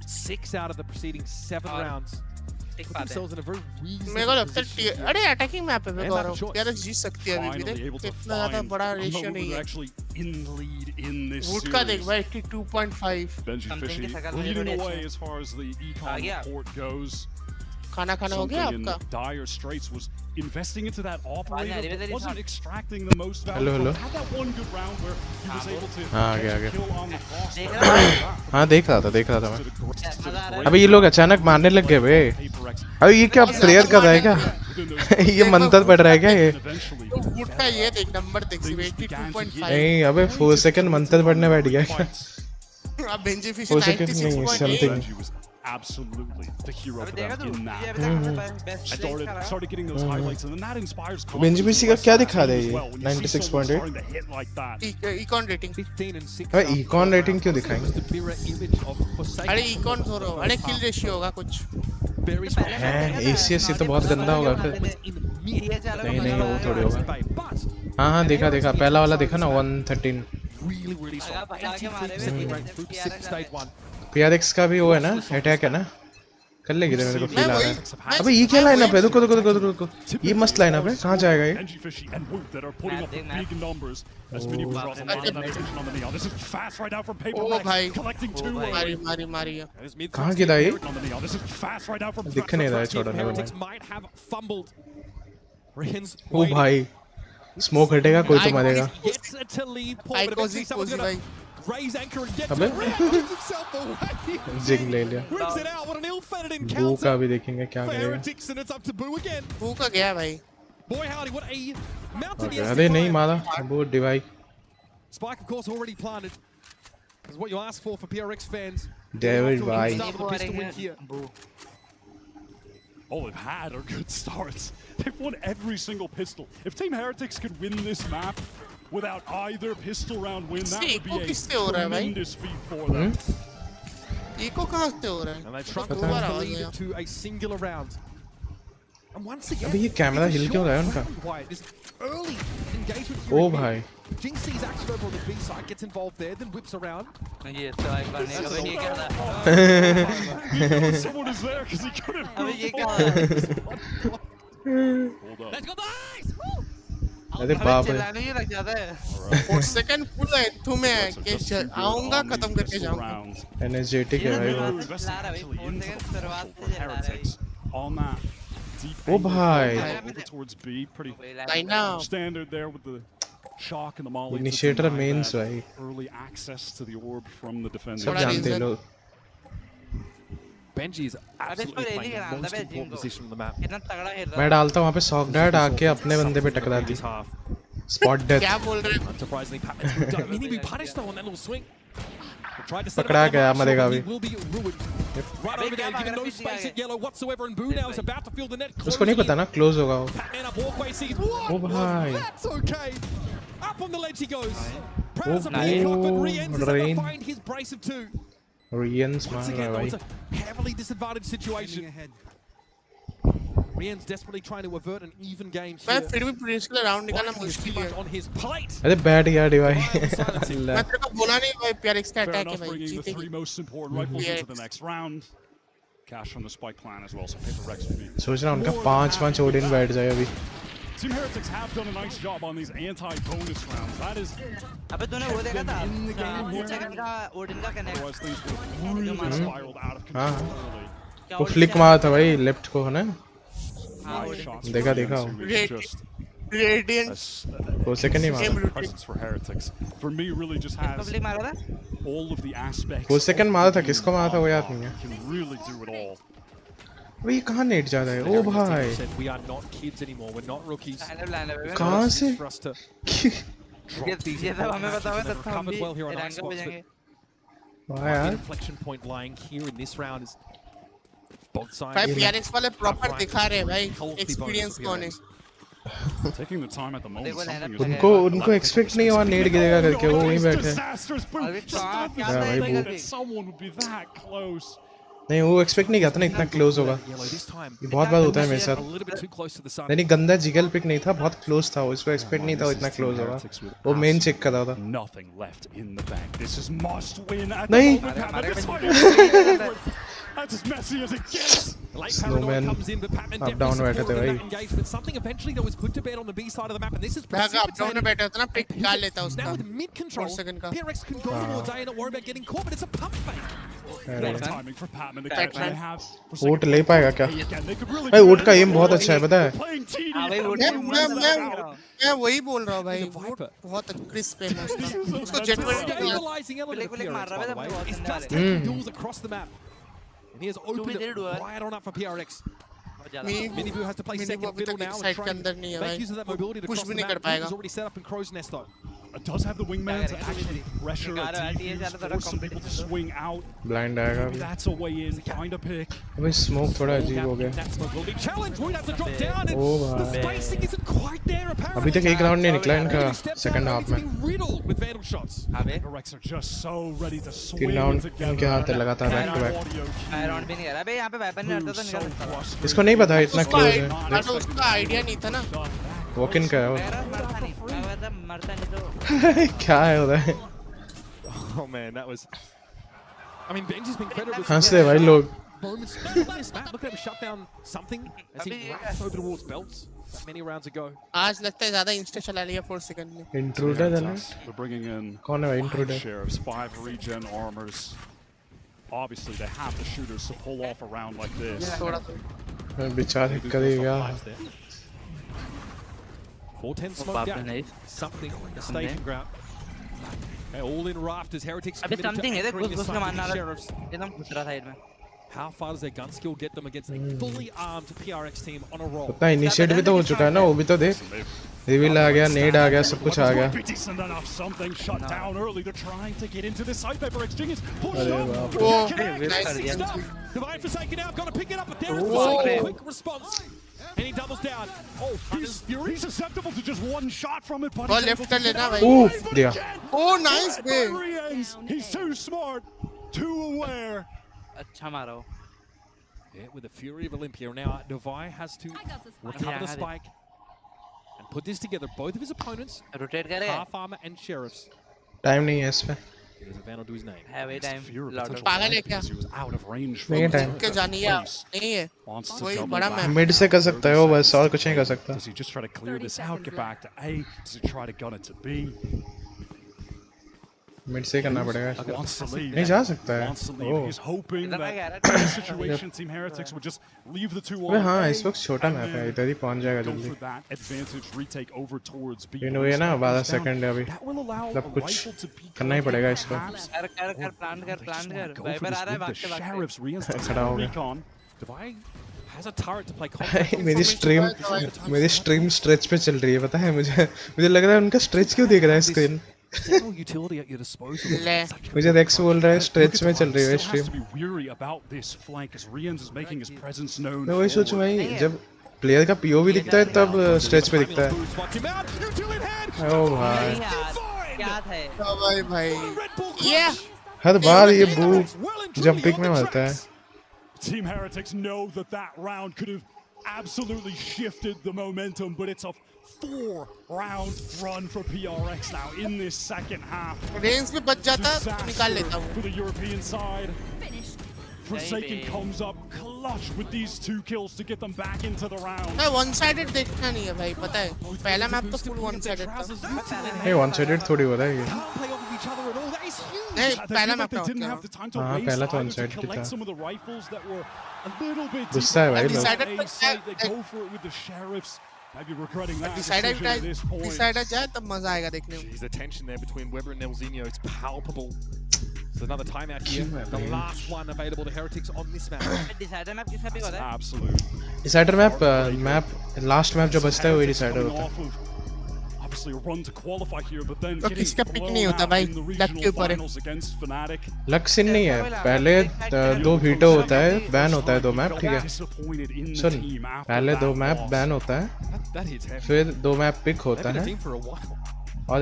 6 out of the preceding 7 rounds. Put themselves in a very reasonable position. अरे attacking map है गौरव PRX जीत सकती है अभी भी देख इतना ज़्यादा बड़ा रेशियो नहीं है actually in the lead in this Wood का देख भाई 82.5 Benji Fishy leading away as far as the econ report goes. खाना हो गया आपका Dire Straits was investing into that operator, but wasn't extracting the most value. Hello. Had that one good round where he was able to kill on the cross. हाँ देख रहा था मैं अबे ये लोग अचानक मारने लग गए बे अबे ये क्या प्लेयर कर रहा है क्या ये मंतर पड़ रहा है क्या ये वुड का ये देख नंबर देख 82.5 नहीं अबे 4 सेकंड मंतर पड़ने बैठ गया अब Benji fish 96.8 Absolutely the hero for them in that. I started getting those highlights, and then that inspires confidence. Benji Fishy का क्या दिखा रहा है ये 96.8 econ rating 15 and 6 अबे econ rating क्यों दिखाएंगे अरे econ छोड़ो अरे kill ratio होगा कुछ हैं ACS ये तो बहुत गंदा होगा फिर नहीं वो थोड़ी होगा हाँ देखा पहला वाला देखा ना 113 really solid. PRX PRX का भी वो है ना अटैक है ना कर लेगी मेरे को फील आ रहा है। अबे ये क्या लाइनअप है? रुको रुको रुको रुको, ये मस्त लाइनअप है। कहाँ जाएगा ये? Benji Fishy and Woot that are putting up the big numbers as many was also a lot of that attention on the knee. This is fast right now from PRX, collecting two. मारी कहाँ गिरा ये? This is fast right now from दिख नहीं रहा है, छोड़ो never Heretics might have fumbled. Rian's ओ भाई स्मोक हटेगा कोई तो मरेगा। gets it to leave. Paul, but eventually someone's gonna raise anchor and get अबे himself away. जिंग ले लिया। Wins it out. What an ill-fated बू encounter का भी देखेंगे क्या for करेगा। Heretics, and it's up to Boo again. Boo का गया भाई। Boy howdy, what a mountaineer. अरे नहीं मारा वो device. Spike, of course, already planted. Is what you ask for PRX fans. David भाई। Start with a pistol win here. All they've had are good starts. They've won every single pistol. If Team Heretics could win this map without either pistol round win, that would be a tremendous feat for them. Eco कहाँ से हो रहा है? And they shrunk the lead to a singular round. And once again, अबे ये camera हिल क्यों रहा है उनका? this early engagement ओ भाई। Jinx sees action over on the B side, gets involved there, then whips around. ये तो आइकॉन है, अबे ये क्या था? Someone is there because he couldn't. अबे ये क्या था? Let's go boys! अरे बाप रे। चिल्लाने ही लग जाता है। और सेकंड पूरा इतु में है कि आऊँगा खत्म करके जाऊँगा। एनर्जेटिक है भाई वो। चिल्ला रहा है भाई, 4 सेकंड शुरुआत से चिल्ला रहा है। On that deep ओ भाई। over towards B, pretty I know. standard there with the shock and the molly. Initiator mains भाई। Early access to the orb from the defender. सब जानते हैं लोग। Benji is absolutely playing the most important position on the map. कितना तगड़ा खेल रहा है। मैं डालता हूँ वहाँ पे सॉक डैड आके अपने बंदे पे टकरा दी। Spot death. क्या बोल रहे हैं? Unsurprisingly, Patman's moved up. He be punished though on that little swing. Tried to set पकड़ा गया मरेगा भी। will be ruined. Right over there, given no space at yellow whatsoever, and Boo now is about to feel the net. उसको नहीं पता ना close होगा वो। Patman up walkway, sees one. ओ भाई। That's okay. Up on the ledge he goes. Oh, Proud as a peacock, but oh, Rienz is able to Rain. find his brace of two. रियंस Once मार again, रहा है though, भाई। it's a heavily disadvantaged situation. Rienz desperately trying to avert an even game मैं here. फिर भी पिछले round निकालना Too मुश्किल much है। on his plate. अरे बैठ गया डिवाइस। मैं तेरे को बोला नहीं भाई PRX का Fair अटैक है enough, भाई bringing the जीतेगी। 3 most important rifles into the next round. Cash from the Spike clan as well, so PRX will be. सोच रहा हूँ उनका 5-5 ओडिन बैठ जाए अभी। Team Heretics have done a nice job on these anti-bonus rounds. That is. अबे तूने वो देखा था? 4 सेकंड का ओडिन का connect. Otherwise things would have really spiraled out of हाँ। control early. वो फ्लिक मारा था भाई लेफ्ट को है ना? Nice shots देखा from देखा। Rienz, who is just Radiant। वो सेकंड नहीं मारा। presence for Heretics. For me, really just has public मारा था? all of the aspects. वो सेकंड मारा था, of किसको मारा था वो याद नहीं है। Can really do it all. अबे ये कहाँ नेट जा रहा है? ओ भाई। We are not kids anymore. We're not rookies. कहाँ से? For us to ये सब हमें बताओगे तो हम recovered भी well here on रैंक पे Icebox, जाएंगे। but वाह यार। the inflection point lying here in this round is both sides. भाई PRX वाले प्रॉपर दिखा रहे हैं भाई एक्सपीरियंस कौन है। Taking the time at the moment. something is उनको एक्सपेक्ट नहीं हुआ नेट गिरेगा करके वो वहीं बैठे। disastrous boom. अभी Stop क्या हाँ भाई, था that someone would be that close. नहीं वो एक्सपेक्ट नहीं किया था ना इतना क्लोज होगा। ये बहुत बार होता है मेरे साथ। A little bit too close to the sun. नहीं गंदा जिगल पिक नहीं था, बहुत क्लोज था वो, इसको एक्सपेक्ट नहीं था वो इतना क्लोज होगा। वो मेन चेक कर रहा था। Nothing left in the bank. This is must win at नहीं। the moment. Patman, this might be that's as messy as it gets. Snowman up down बैठे थे भाई। Engagement, something eventually that was put to bed on the B side of the map, and this is मैं up down में बैठा था ना pick निकाल लेता now उसका। with mid control. 4 सेकंड का। PRX can go towards A and not worry about getting caught, but it's a pump fake. What timing for Patman. The catch they have. Vote ले पाएगा क्या? Again, they could really भाई vote का M बहुत अच्छा है पता है। playing TD. हाँ भाई वोट मैं वही बोल रहा हूँ भाई बहुत क्रिस्प है उसका। उसको जेटवेट Stabilizing element of Flick मार PRX, रहा है by the way. बहुत It's अंदर just है। taking duels across the map. And he has opened it right on up for PRX. Miniboo has to play second अभी fiddle तक now side and के अंदर नहीं है make भाई। use of that mobility to कुछ cross भी the नहीं कर map. पाएगा। He's already set up in Crow's Nest though. Does have the wingman to actually pressure a defuse, force some people to swing out. Blind आएगा Maybe अभी। that's a way in. Find a pick. अबे smoke थोड़ा अजीब हो गया। That smoke will be challenged. We'd have to drop down and O the भाई। spacing isn't quite there apparently. अभी तक एक राउंड नहीं निकला इनका सेकंड हाफ में। Riddled with vandal shots. PRX are just so ready to swing 3 round together. इनके हाथ है लगातार बैक टू बैक। राउंड भी नहीं कर रहा बे, यहाँ पे वेपन नहीं हटता तो निकल सकता था। इसको नहीं पता इतना क्लोज है। उसका आइडिया नहीं था ना। वॉक इन का है वो। मेरा मरता नहीं, मैं मरता नहीं तो। क्या है उधर? Oh man, that was. I mean, Benji's been credited with हंस रहे भाई लोग। moments on this map. Look at him shut down something as he raps over towards belts that many rounds ago. आज लगता है ज़्यादा इंस्टा चला लिया 4 सेकंड में. Intruder है ना? They're bringing in कौन है भाई intruder? 5 sheriffs, 5 regen armors. Obviously, they have the shooters to pull off a round like this. बेचारे करेगा. 410 smoked out. Something in the staging ground. Okay, all in rafters. Heretics अबे committed something है to देख anchoring घुस this के fight मारना with the वाला sheriffs. एकदम घुस रहा साइड में. How far does their gun skill get them against a fully armed PRX team on a roll? पता इनिशिएट भी तो हो चुका है ना, वो भी तो देख. रिवील आ गया, नेड आ गया, सब कुछ आ गया. Decent enough. Something shut down early. They're trying to get into this side. PRX is अरे बाप रे. Divine Forsaken now, got to pick it up, but there is a quick response. And he doubles down. Oh, he's susceptible to just one shot from it. Ball left कर लेना भाई. दिया. Oh, nice play. He's too smart, too aware. अच्छा मारा हो. Yeah, with the fury of Olympia. Now, Divine has to recover the spike and put this together. Both of his opponents, rotate करेगा. half armor and sheriffs. Time नहीं है इसमें. There's a Vandal do his name. है वही time. पागल है क्या? He was out of range. नहीं है टाइम. के जानी है. नहीं है. कोई बड़ा मैच. मिड से कर सकता है वो, बस और कुछ नहीं कर सकता. Does he just try to clear this out, get back to A? Does he try to gun it to B? Mid से करना पड़ेगा. Wants to leave. नहीं जा सकता है. Wants to leave. He's hoping that in this situation, Team Heretics would just leave the 2 on. हाँ, इस वक्त छोटा मैप है, इधर ही पहुंच जाएगा जल्दी. Go for that advantage retake over towards B. इन हुए ना 12 सेकंड है अभी. मतलब कुछ करना ही पड़ेगा इसको. कर प्लान कर. वाइपर आ रहा है भाग के. खड़ा हो गया. Divine has a turret to play contact. मेरी स्ट्रीम स्ट्रेच पे चल रही है, पता है मुझे. मुझे लग रहा है उनका स्ट्रेच क्यों दिख रहा है screen. utility at your disposal. मुझे रेक्स बोल रहा है स्ट्रेच में चल रही है स्ट्रीम. मैं वही सोचूं भाई, जब प्लेयर का पीओवी दिखता है तब स्ट्रेच पे दिखता है. ओ भाई क्या था भाई ये हर बार ये बू जंपिंग में मरता है. Team Heretics know that round could have absolutely shifted the momentum, but it's a 4-round run for PRX now in this second half. Range में बच जाता तो निकाल लेता हूँ. For the European side, Forsaken comes up clutch with these 2 kills to get them back into the round. मैं one-sided देखना नहीं है भाई, पता है. पहला मैप तो full one-sided था. नहीं वन साइडेड थोड़ी हो रहा है ये. नहीं पहला मैप था. हाँ पहला तो वन साइड की था. गुस्सा है भाई लोग. Maybe regretting that. Decided जाए तब मजा आएगा देखने में. The tension there between Weber and Nelzinho, it's palpable. So another timeout here. The last one available to Heretics on this map. Decider map किसका pick होता है? Absolute. Decider map last map जो बचता है वही डिसाइडर होता है. Obviously a run to qualify here, but then तो किसका पिक नहीं होता भाई, लक के ऊपर है. लक सिन नहीं है. पहले 2 वीटो होता है, बैन होता है 2 मैप, ठीक है. सुन, पहले 2 मैप बैन होता है, फिर 2 मैप पिक होता है, और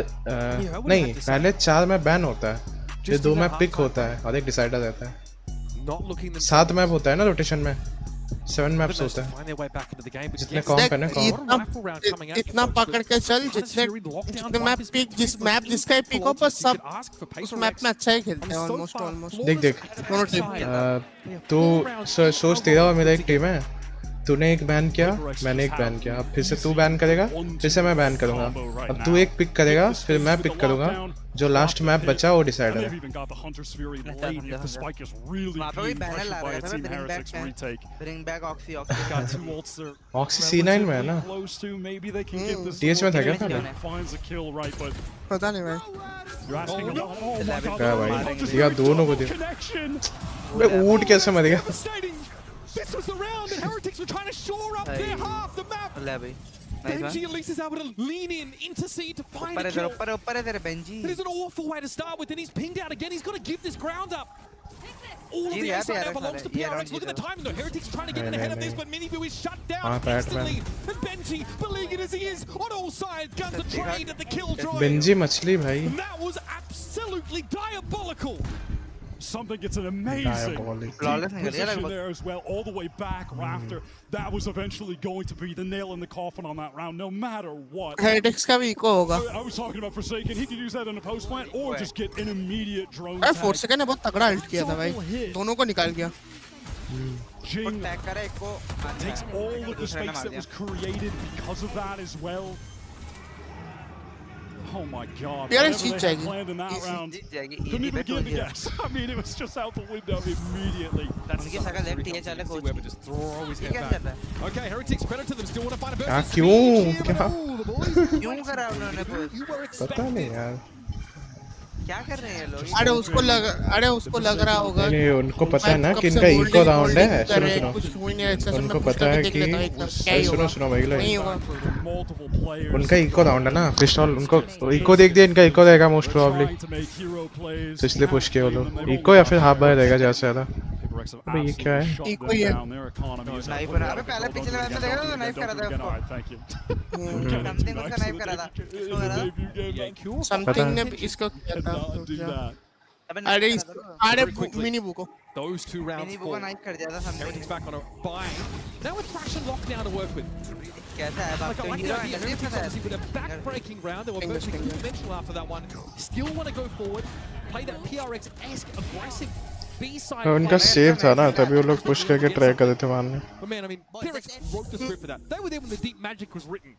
नहीं पहले 4 मैप बैन होता है, फिर 2 मैप पिक होता है और एक डिसाइडर रहता है. 7 मैप होता है ना रोटेशन में. 7 मैप्स होता है. जितने कॉम्प है ना कॉम्प. इतना पकड़ के चल जितने मैप पिक जिसका पिक हो, बस सब उस मैप में अच्छा ही खेलते हैं ऑलमोस्ट. देख दोनों टीम. तू सोच, तेरा और मेरा एक टीम है. तूने एक बैन किया, मैंने एक बैन किया. अब फिर से तू बैन करेगा, फिर से मैं बैन करूंगा. अब तू एक पिक करेगा, फिर मैं पिक करूंगा. जो लास्ट मैप बचा वो डिसाइडर है. ऑक्सी C9 में है ना. TH में था क्या पहले? पता नहीं भाई. क्या भाई या दोनों को दे. बे ऊट कैसे मर गया. This was the round and Heretics were trying to shore up their half the map. Benji at least is able to lean in, intercede to find a kill. It is an awful way to start with, and he's pinged out again. He's got to give this ground up. All of the A side now belongs to PRX. Look at the timing though. Heretics trying to get in ahead of this, but Minibu is shut down instantly. And Benji, beleaguered as he is, on all sides, guns are trained at the kill drive. Benji मछली भाई. That was absolutely diabolical. Something gets an amazing position there as well, all the way back rafter. That was eventually going to be the nail in the coffin on that round, no matter what. Heretics का भी eco होगा. I was talking about Forsaken. He could use that in a post plant or just get an immediate drone. 4 second ने बहुत तगड़ा alt किया था भाई. दोनों को निकाल गया. Jing takes all of the space that was created because of that as well. Oh my god. PRX Whatever Jeet they had जाएगी. planned in that Easy. round. जीत जाएगी. Couldn't Easy even bet हो begin to गया. guess. I mean, it was just out the window immediately. उनकी शकल left ही है चले coach. Weber just throw his ये head क्या back. चल रहा है? Okay, Heretics, credit to them, still want to find a क्या burst. क्यों क्या क्यों करा उन्होंने पुश? पता नहीं यार क्या कर रहे हैं ये लोग? अरे उसको लग रहा होगा. नहीं उनको पता है ना कि इनका इको राउंड है. सुनो कुछ हुई नहीं ऐसा उनको पता है कि सुनो भाई नहीं लोग होगा. उनका इको राउंड है ना पिस्टल उनको इको देख दिया इनका इको रहेगा मोस्ट प्रोबेबली तो इसलिए पुश किया वो लोग इको या फिर हाफ बाय रहेगा ज्यादा से ज्यादा. अबे ये क्या है? इको ही है. नाइफ बना. अबे पहले पिछले मैच में देखा था तो नाइफ करा था उसको. समथिंग उसका नाइफ करा था. इसको करा था. समथिंग ने इसको किया था. अरे मिनी बुको. Those two rounds मिनी बुको नाइफ कर दिया था something. Heretics back on a buy. Now with Thrash and Lockdown to work with. कैसा है बात Like, I तो like the हीरो idea. है Heretics obviously with a back-breaking round. They were virtually two-dimensional after that one. Still want to go forward, play that PRX-esque aggressive B-side. उनका save था ना तभी वो लोग पुश करके try कर रहे थे मारने. But man, I mean, PRX wrote the script for that. They were there when the deep magic was written.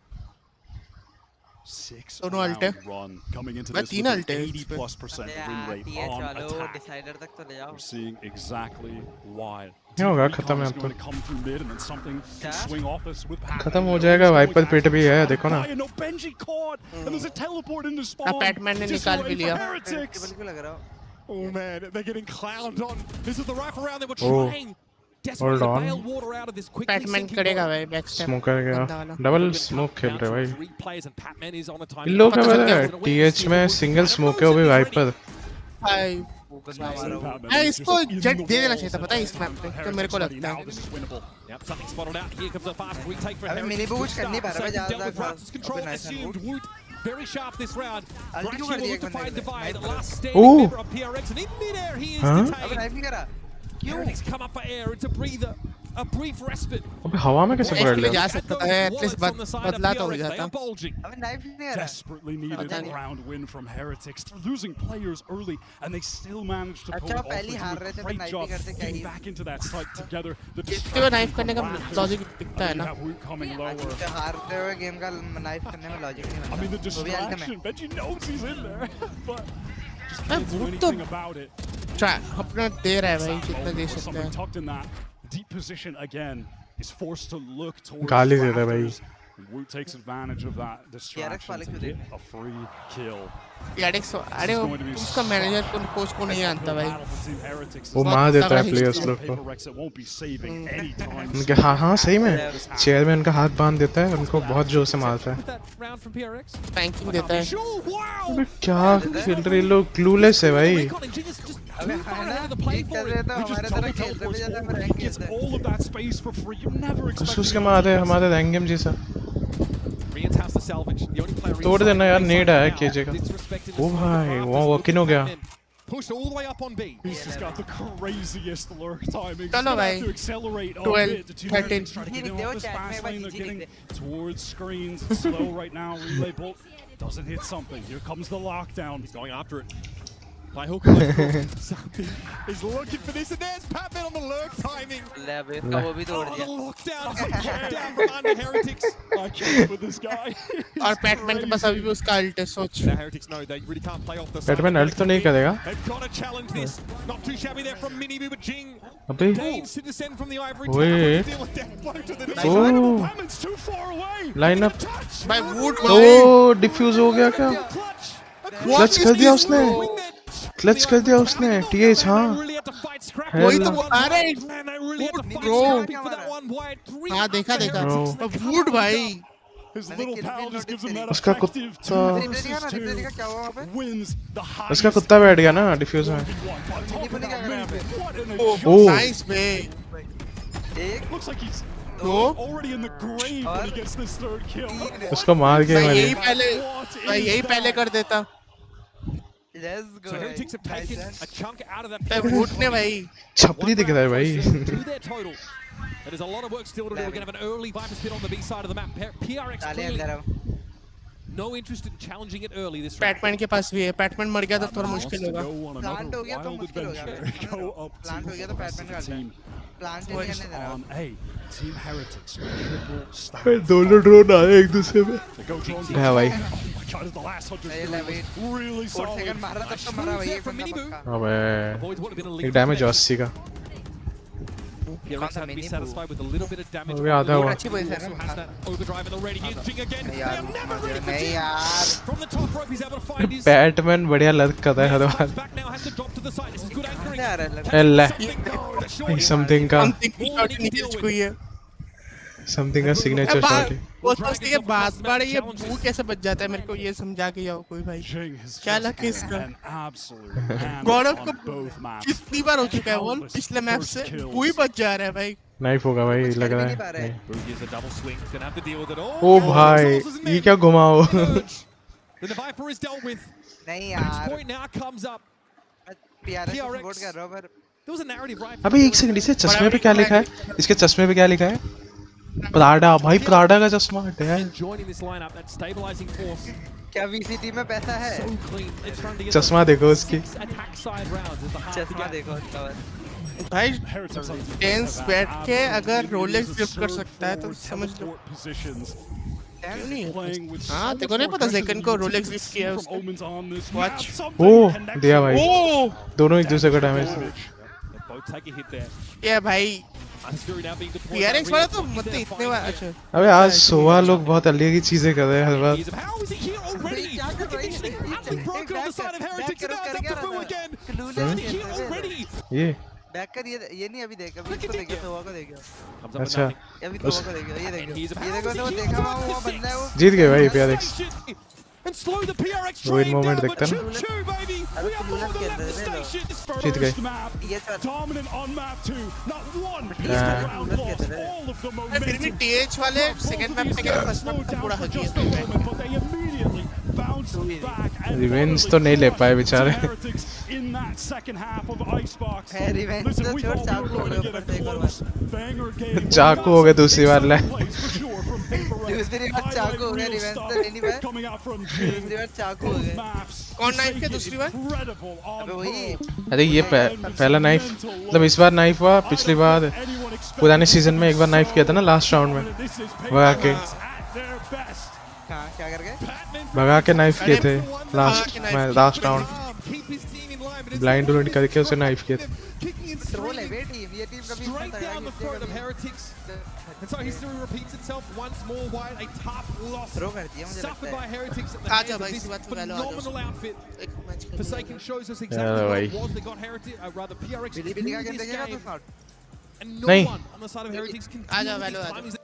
6 round run coming into मैं this तीन with अल्टे an 80+% win rate on attack. Decider तक तो ले जाओ. We're seeing exactly why. क्या होगा खत्म है अब तो. Come through mid and then something can swing off us with Pat. खत्म हो जाएगा वाइपर पेट भी है देखो ना. No, Benji caught and there's a teleport into spawn. PadMan ने निकाल भी लिया. क्यों लग रहा हो? Oh man, they're getting clowned on. This is the rifle round they were Oh. trying. Desperately Hold to on. bail water out of this quickly PadMan sinking करेगा boat. भाई बैक स्टेप. स्मोकर गया double smoke खेल रहे भाई. 3 players and Patman is on a time. इन लोगों का पता है टीएच में सिंगल स्मोक है वो भी वाइपर. भाई मैं इसको जेट दे देना चाहिए था पता है इस मैप पे तो मेरे को लगता है. Yep, something spotted out. Here comes a fast retake for अबे Heretics. मिनी बुक कर नहीं पा रहा मैं Dealt ज्यादा with Raptors control, assumed Woot very sharp this round. Alti क्यों कर Braxi will दिया look to एक find बंदे divide. ने? Last standing member of PRX, and in mid-air he is Huh? अबे नाइफ नहीं करा. Heretics come up for air. It's a breather, a brief respite. अबे हवा में कैसे पकड़ ले लिया? जा सकता है एटलीस्ट बदला तो हो जाता. अबे नाइफ नहीं करा. Desperately needed a round win from Heretics. They're losing players early, and they still managed to pull अच्छा it off. पहली They हार did रहे a थे तो great नाइफ job नहीं करते क्या getting he. back into that site together. The इसको नाइफ करने का लॉजिक दिखता है ना. Woot coming lower. अच्छा हारते हुए गेम का नाइफ करने में लॉजिक नहीं I mean, the बनता. वो भी अल्ट में. distraction. Benji knows he's in there, but just मैं can't do Woot तो anything about it. अपना दे रहा है भाई जितना दे सकता Something है. tucked in that deep position again is forced to look towards गाली दे रहा है भाई. rafters. Woot takes advantage of that distraction to get a free kill. PRX अरे उसका मैनेजर को कोच को नहीं जानता भाई. वो मार देता है प्लेयर्स लोग को. उनके हाँ सही में चेयर में उनका हाथ बांध देता है उनको बहुत जोर से मारता है. पैंकिंग देता है. अबे क्या खेल रहे लोग क्लूलेस है भाई. अबे हाँ ना ठीक कर रहे तो हमारे तरह खेलते भी ज्यादा हम रैंक खेलते. उसके मारे हमारे रैंक गेम जैसा. तोड़ देना यार नेड आया केजे का. ओ भाई वो वॉकिन हो गया. Pushed all the way up on B. He's just got the craziest lurk timing. चलो भाई. To accelerate 12, 13. They're getting towards screens. Slow right now. Relay bolt doesn't hit something. Here comes the lockdown. He's going after it. By hook or by crook. Something is looking for this, and there's Patman on the lurk timing. ले अबे इसका वो भी तोड़ Oh, दिया. the lockdown is kicked down from under Heretics. I can't with this guy. और PadMan के पास अभी भी उसका अल्ट है सोच. Now Heretics know they really can't play off the side. Batman ult तो नहीं करेगा. They've got to challenge this. Not too shabby there from Mini but Jing. अबे Gains to descend from the ivory ओए. tower. Deal a death blow to the oh Patman's too far away. Line up. भाई Wood oh defuse हो गया क्या? Clutch कर दिया उसने. Clutch कर दिया उसने. टीएच हाँ. वही तो आ रहा है. हाँ देखा देखा. वुड भाई. His little pal just gives him that उसका effective कुत्ता. क्या हुआ वहाँ पे? wins the उसका कुत्ता बैठ गया ना डिफ्यूज में. ओह नाइस बे. एक Looks like he's दो. already in the grave when he gets this third kill. उसको मार के भाई मैंने. यही पहले कर देता. Let's go. So Heretics have taken a chunk out of that. भाई वुड ने भाई. छपरी दिख रहा है भाई. To their total. There is a lot of work still to do. We're going to have an early Viper spin on the B side of the map. PRX ताले clearly अंदर आओ. no interest in challenging it early this round. PadMan के पास भी है. PadMan मर गया तो थोड़ा मुश्किल होगा. प्लांट हो गया तो मुश्किल होगा. प्लांट हो गया तो पैटमैन का अल्ट है. प्लान चेंज करने दे रहा on A. Team Heretics triple stack. दोनों ड्रोन आए एक दूसरे पे है भाई Really 4 सेकंड मार रहा तब तो मरा भाई एक बंदा पक्का अबे एक डैमेज 80 का PRX have to be satisfied with a little bit of damage. अबे आधा हुआ अच्छी position Also has that overdrive and already hinging again. They यार have never really नहीं यार from the top rope. He's able to find his Batman बढ़िया लग कर रहा है हर बार back now. Has to drop to the side. This is good anchoring. यार एल्ला something का समथिंग का सिग्नेचर शॉट है वो सोचती है बात बारे ये बू कैसे बच जाता है मेरे को ये समझा के जाओ कोई भाई क्या लग है इसका गौरव को कितनी बार हो चुका है वो पिछले मैच से बू ही बच जा रहा है भाई नाइफ होगा भाई लग रहा है Boogie is a double swing. He's gonna have to deal with it all. ओ भाई ये क्या घुमाओ The Viper is dealt with. नहीं Match यार point now comes up. PRX support कर रहा हूं पर There was a narrative right. अबे एक सेकंड इसे चश्मे पे क्या लिखा है इसके चश्मे पे क्या लिखा है प्राडा भाई प्राडा का चश्मा है Joining this lineup, that stabilizing force. क्या VCT में पैसा है So clean. It's trying to get चश्मा देखो उसकी attack side rounds is the hard to चश्मा get. देखो उसका भाई टेंस बैठ के अगर रोलेक्स गिफ्ट कर सकता है तो समझ लो क्यों नहीं हाँ देखो नहीं पता सेकंड को रोलेक्स गिफ्ट किया है उसने वॉच ओ दिया भाई दोनों एक दूसरे को damage Both take a hit there. ये भाई Unscrew now being deployed. PRX वाला तो मत इतने बार अच्छा अबे आज सोवा लोग बहुत अलग की चीजें कर रहे हैं हर बार How is he here already? The conditioning utterly broken on the side of Heretics. Now it's up to Boo again. He's here already. ये बैक कर ये नहीं अभी देख अभी इसको देखिए सोवा को देखिए अच्छा अभी सोवा को देखिए ये देखो तो देखा वो बंदा है वो जीत गए भाई PRX And slow the PRX Wait train moment down, देखता but ना 2-2 baby. We are more than left the station. This जीत गए ये चल Dominant on map 2. Not one हाँ। round lost. All of the फिर भी momentum. TH वाले second map से फर्स्ट मैप तक पूरा हक Just a moment, but they immediately bounced back and revenge तो नहीं ले पाए बेचारे Heretics in that second half of Icebox. है रिवेंज Listen, तो we छोड़ thought we चाकू were हो going to गया get ऊपर a से एक और close banger game. चाकू हो गया दूसरी बार ले दूसरी बार चाकू हो गया रिवेंज तो नहीं भाई Coming out from दूसरी बार चाकू हो गया कौन नाइफ के दूसरी बार अबे वही अरे ये पहला नाइफ मतलब इस बार नाइफ हुआ पिछली बार पुराने सीजन में एक बार नाइफ किया था ना लास्ट राउंड में भगा के क्या करके भगा के नाइफ किए थे लास्ट राउंड ब्लाइंड टूर्नामेंट करके उसे नाइफ किए थे ट्रोल है बे टीम ये टीम कभी इतना Straight down the throat of Heretics. And so history repeats itself once more. Wide, a tough loss throw कर दिया मुझे suffered लगता by है Heretics at the आजा hands of भाई this इस बात पे पहले आ phenomenal outfit. जाओ Forsaken shows us exactly what it was. They got Heretics, rather PRX बिल्ली to का lose क्या this देखेगा तू game. स्नॉट And no नहीं one on the side of Heretics can आजा deal with वैलो this आजा time.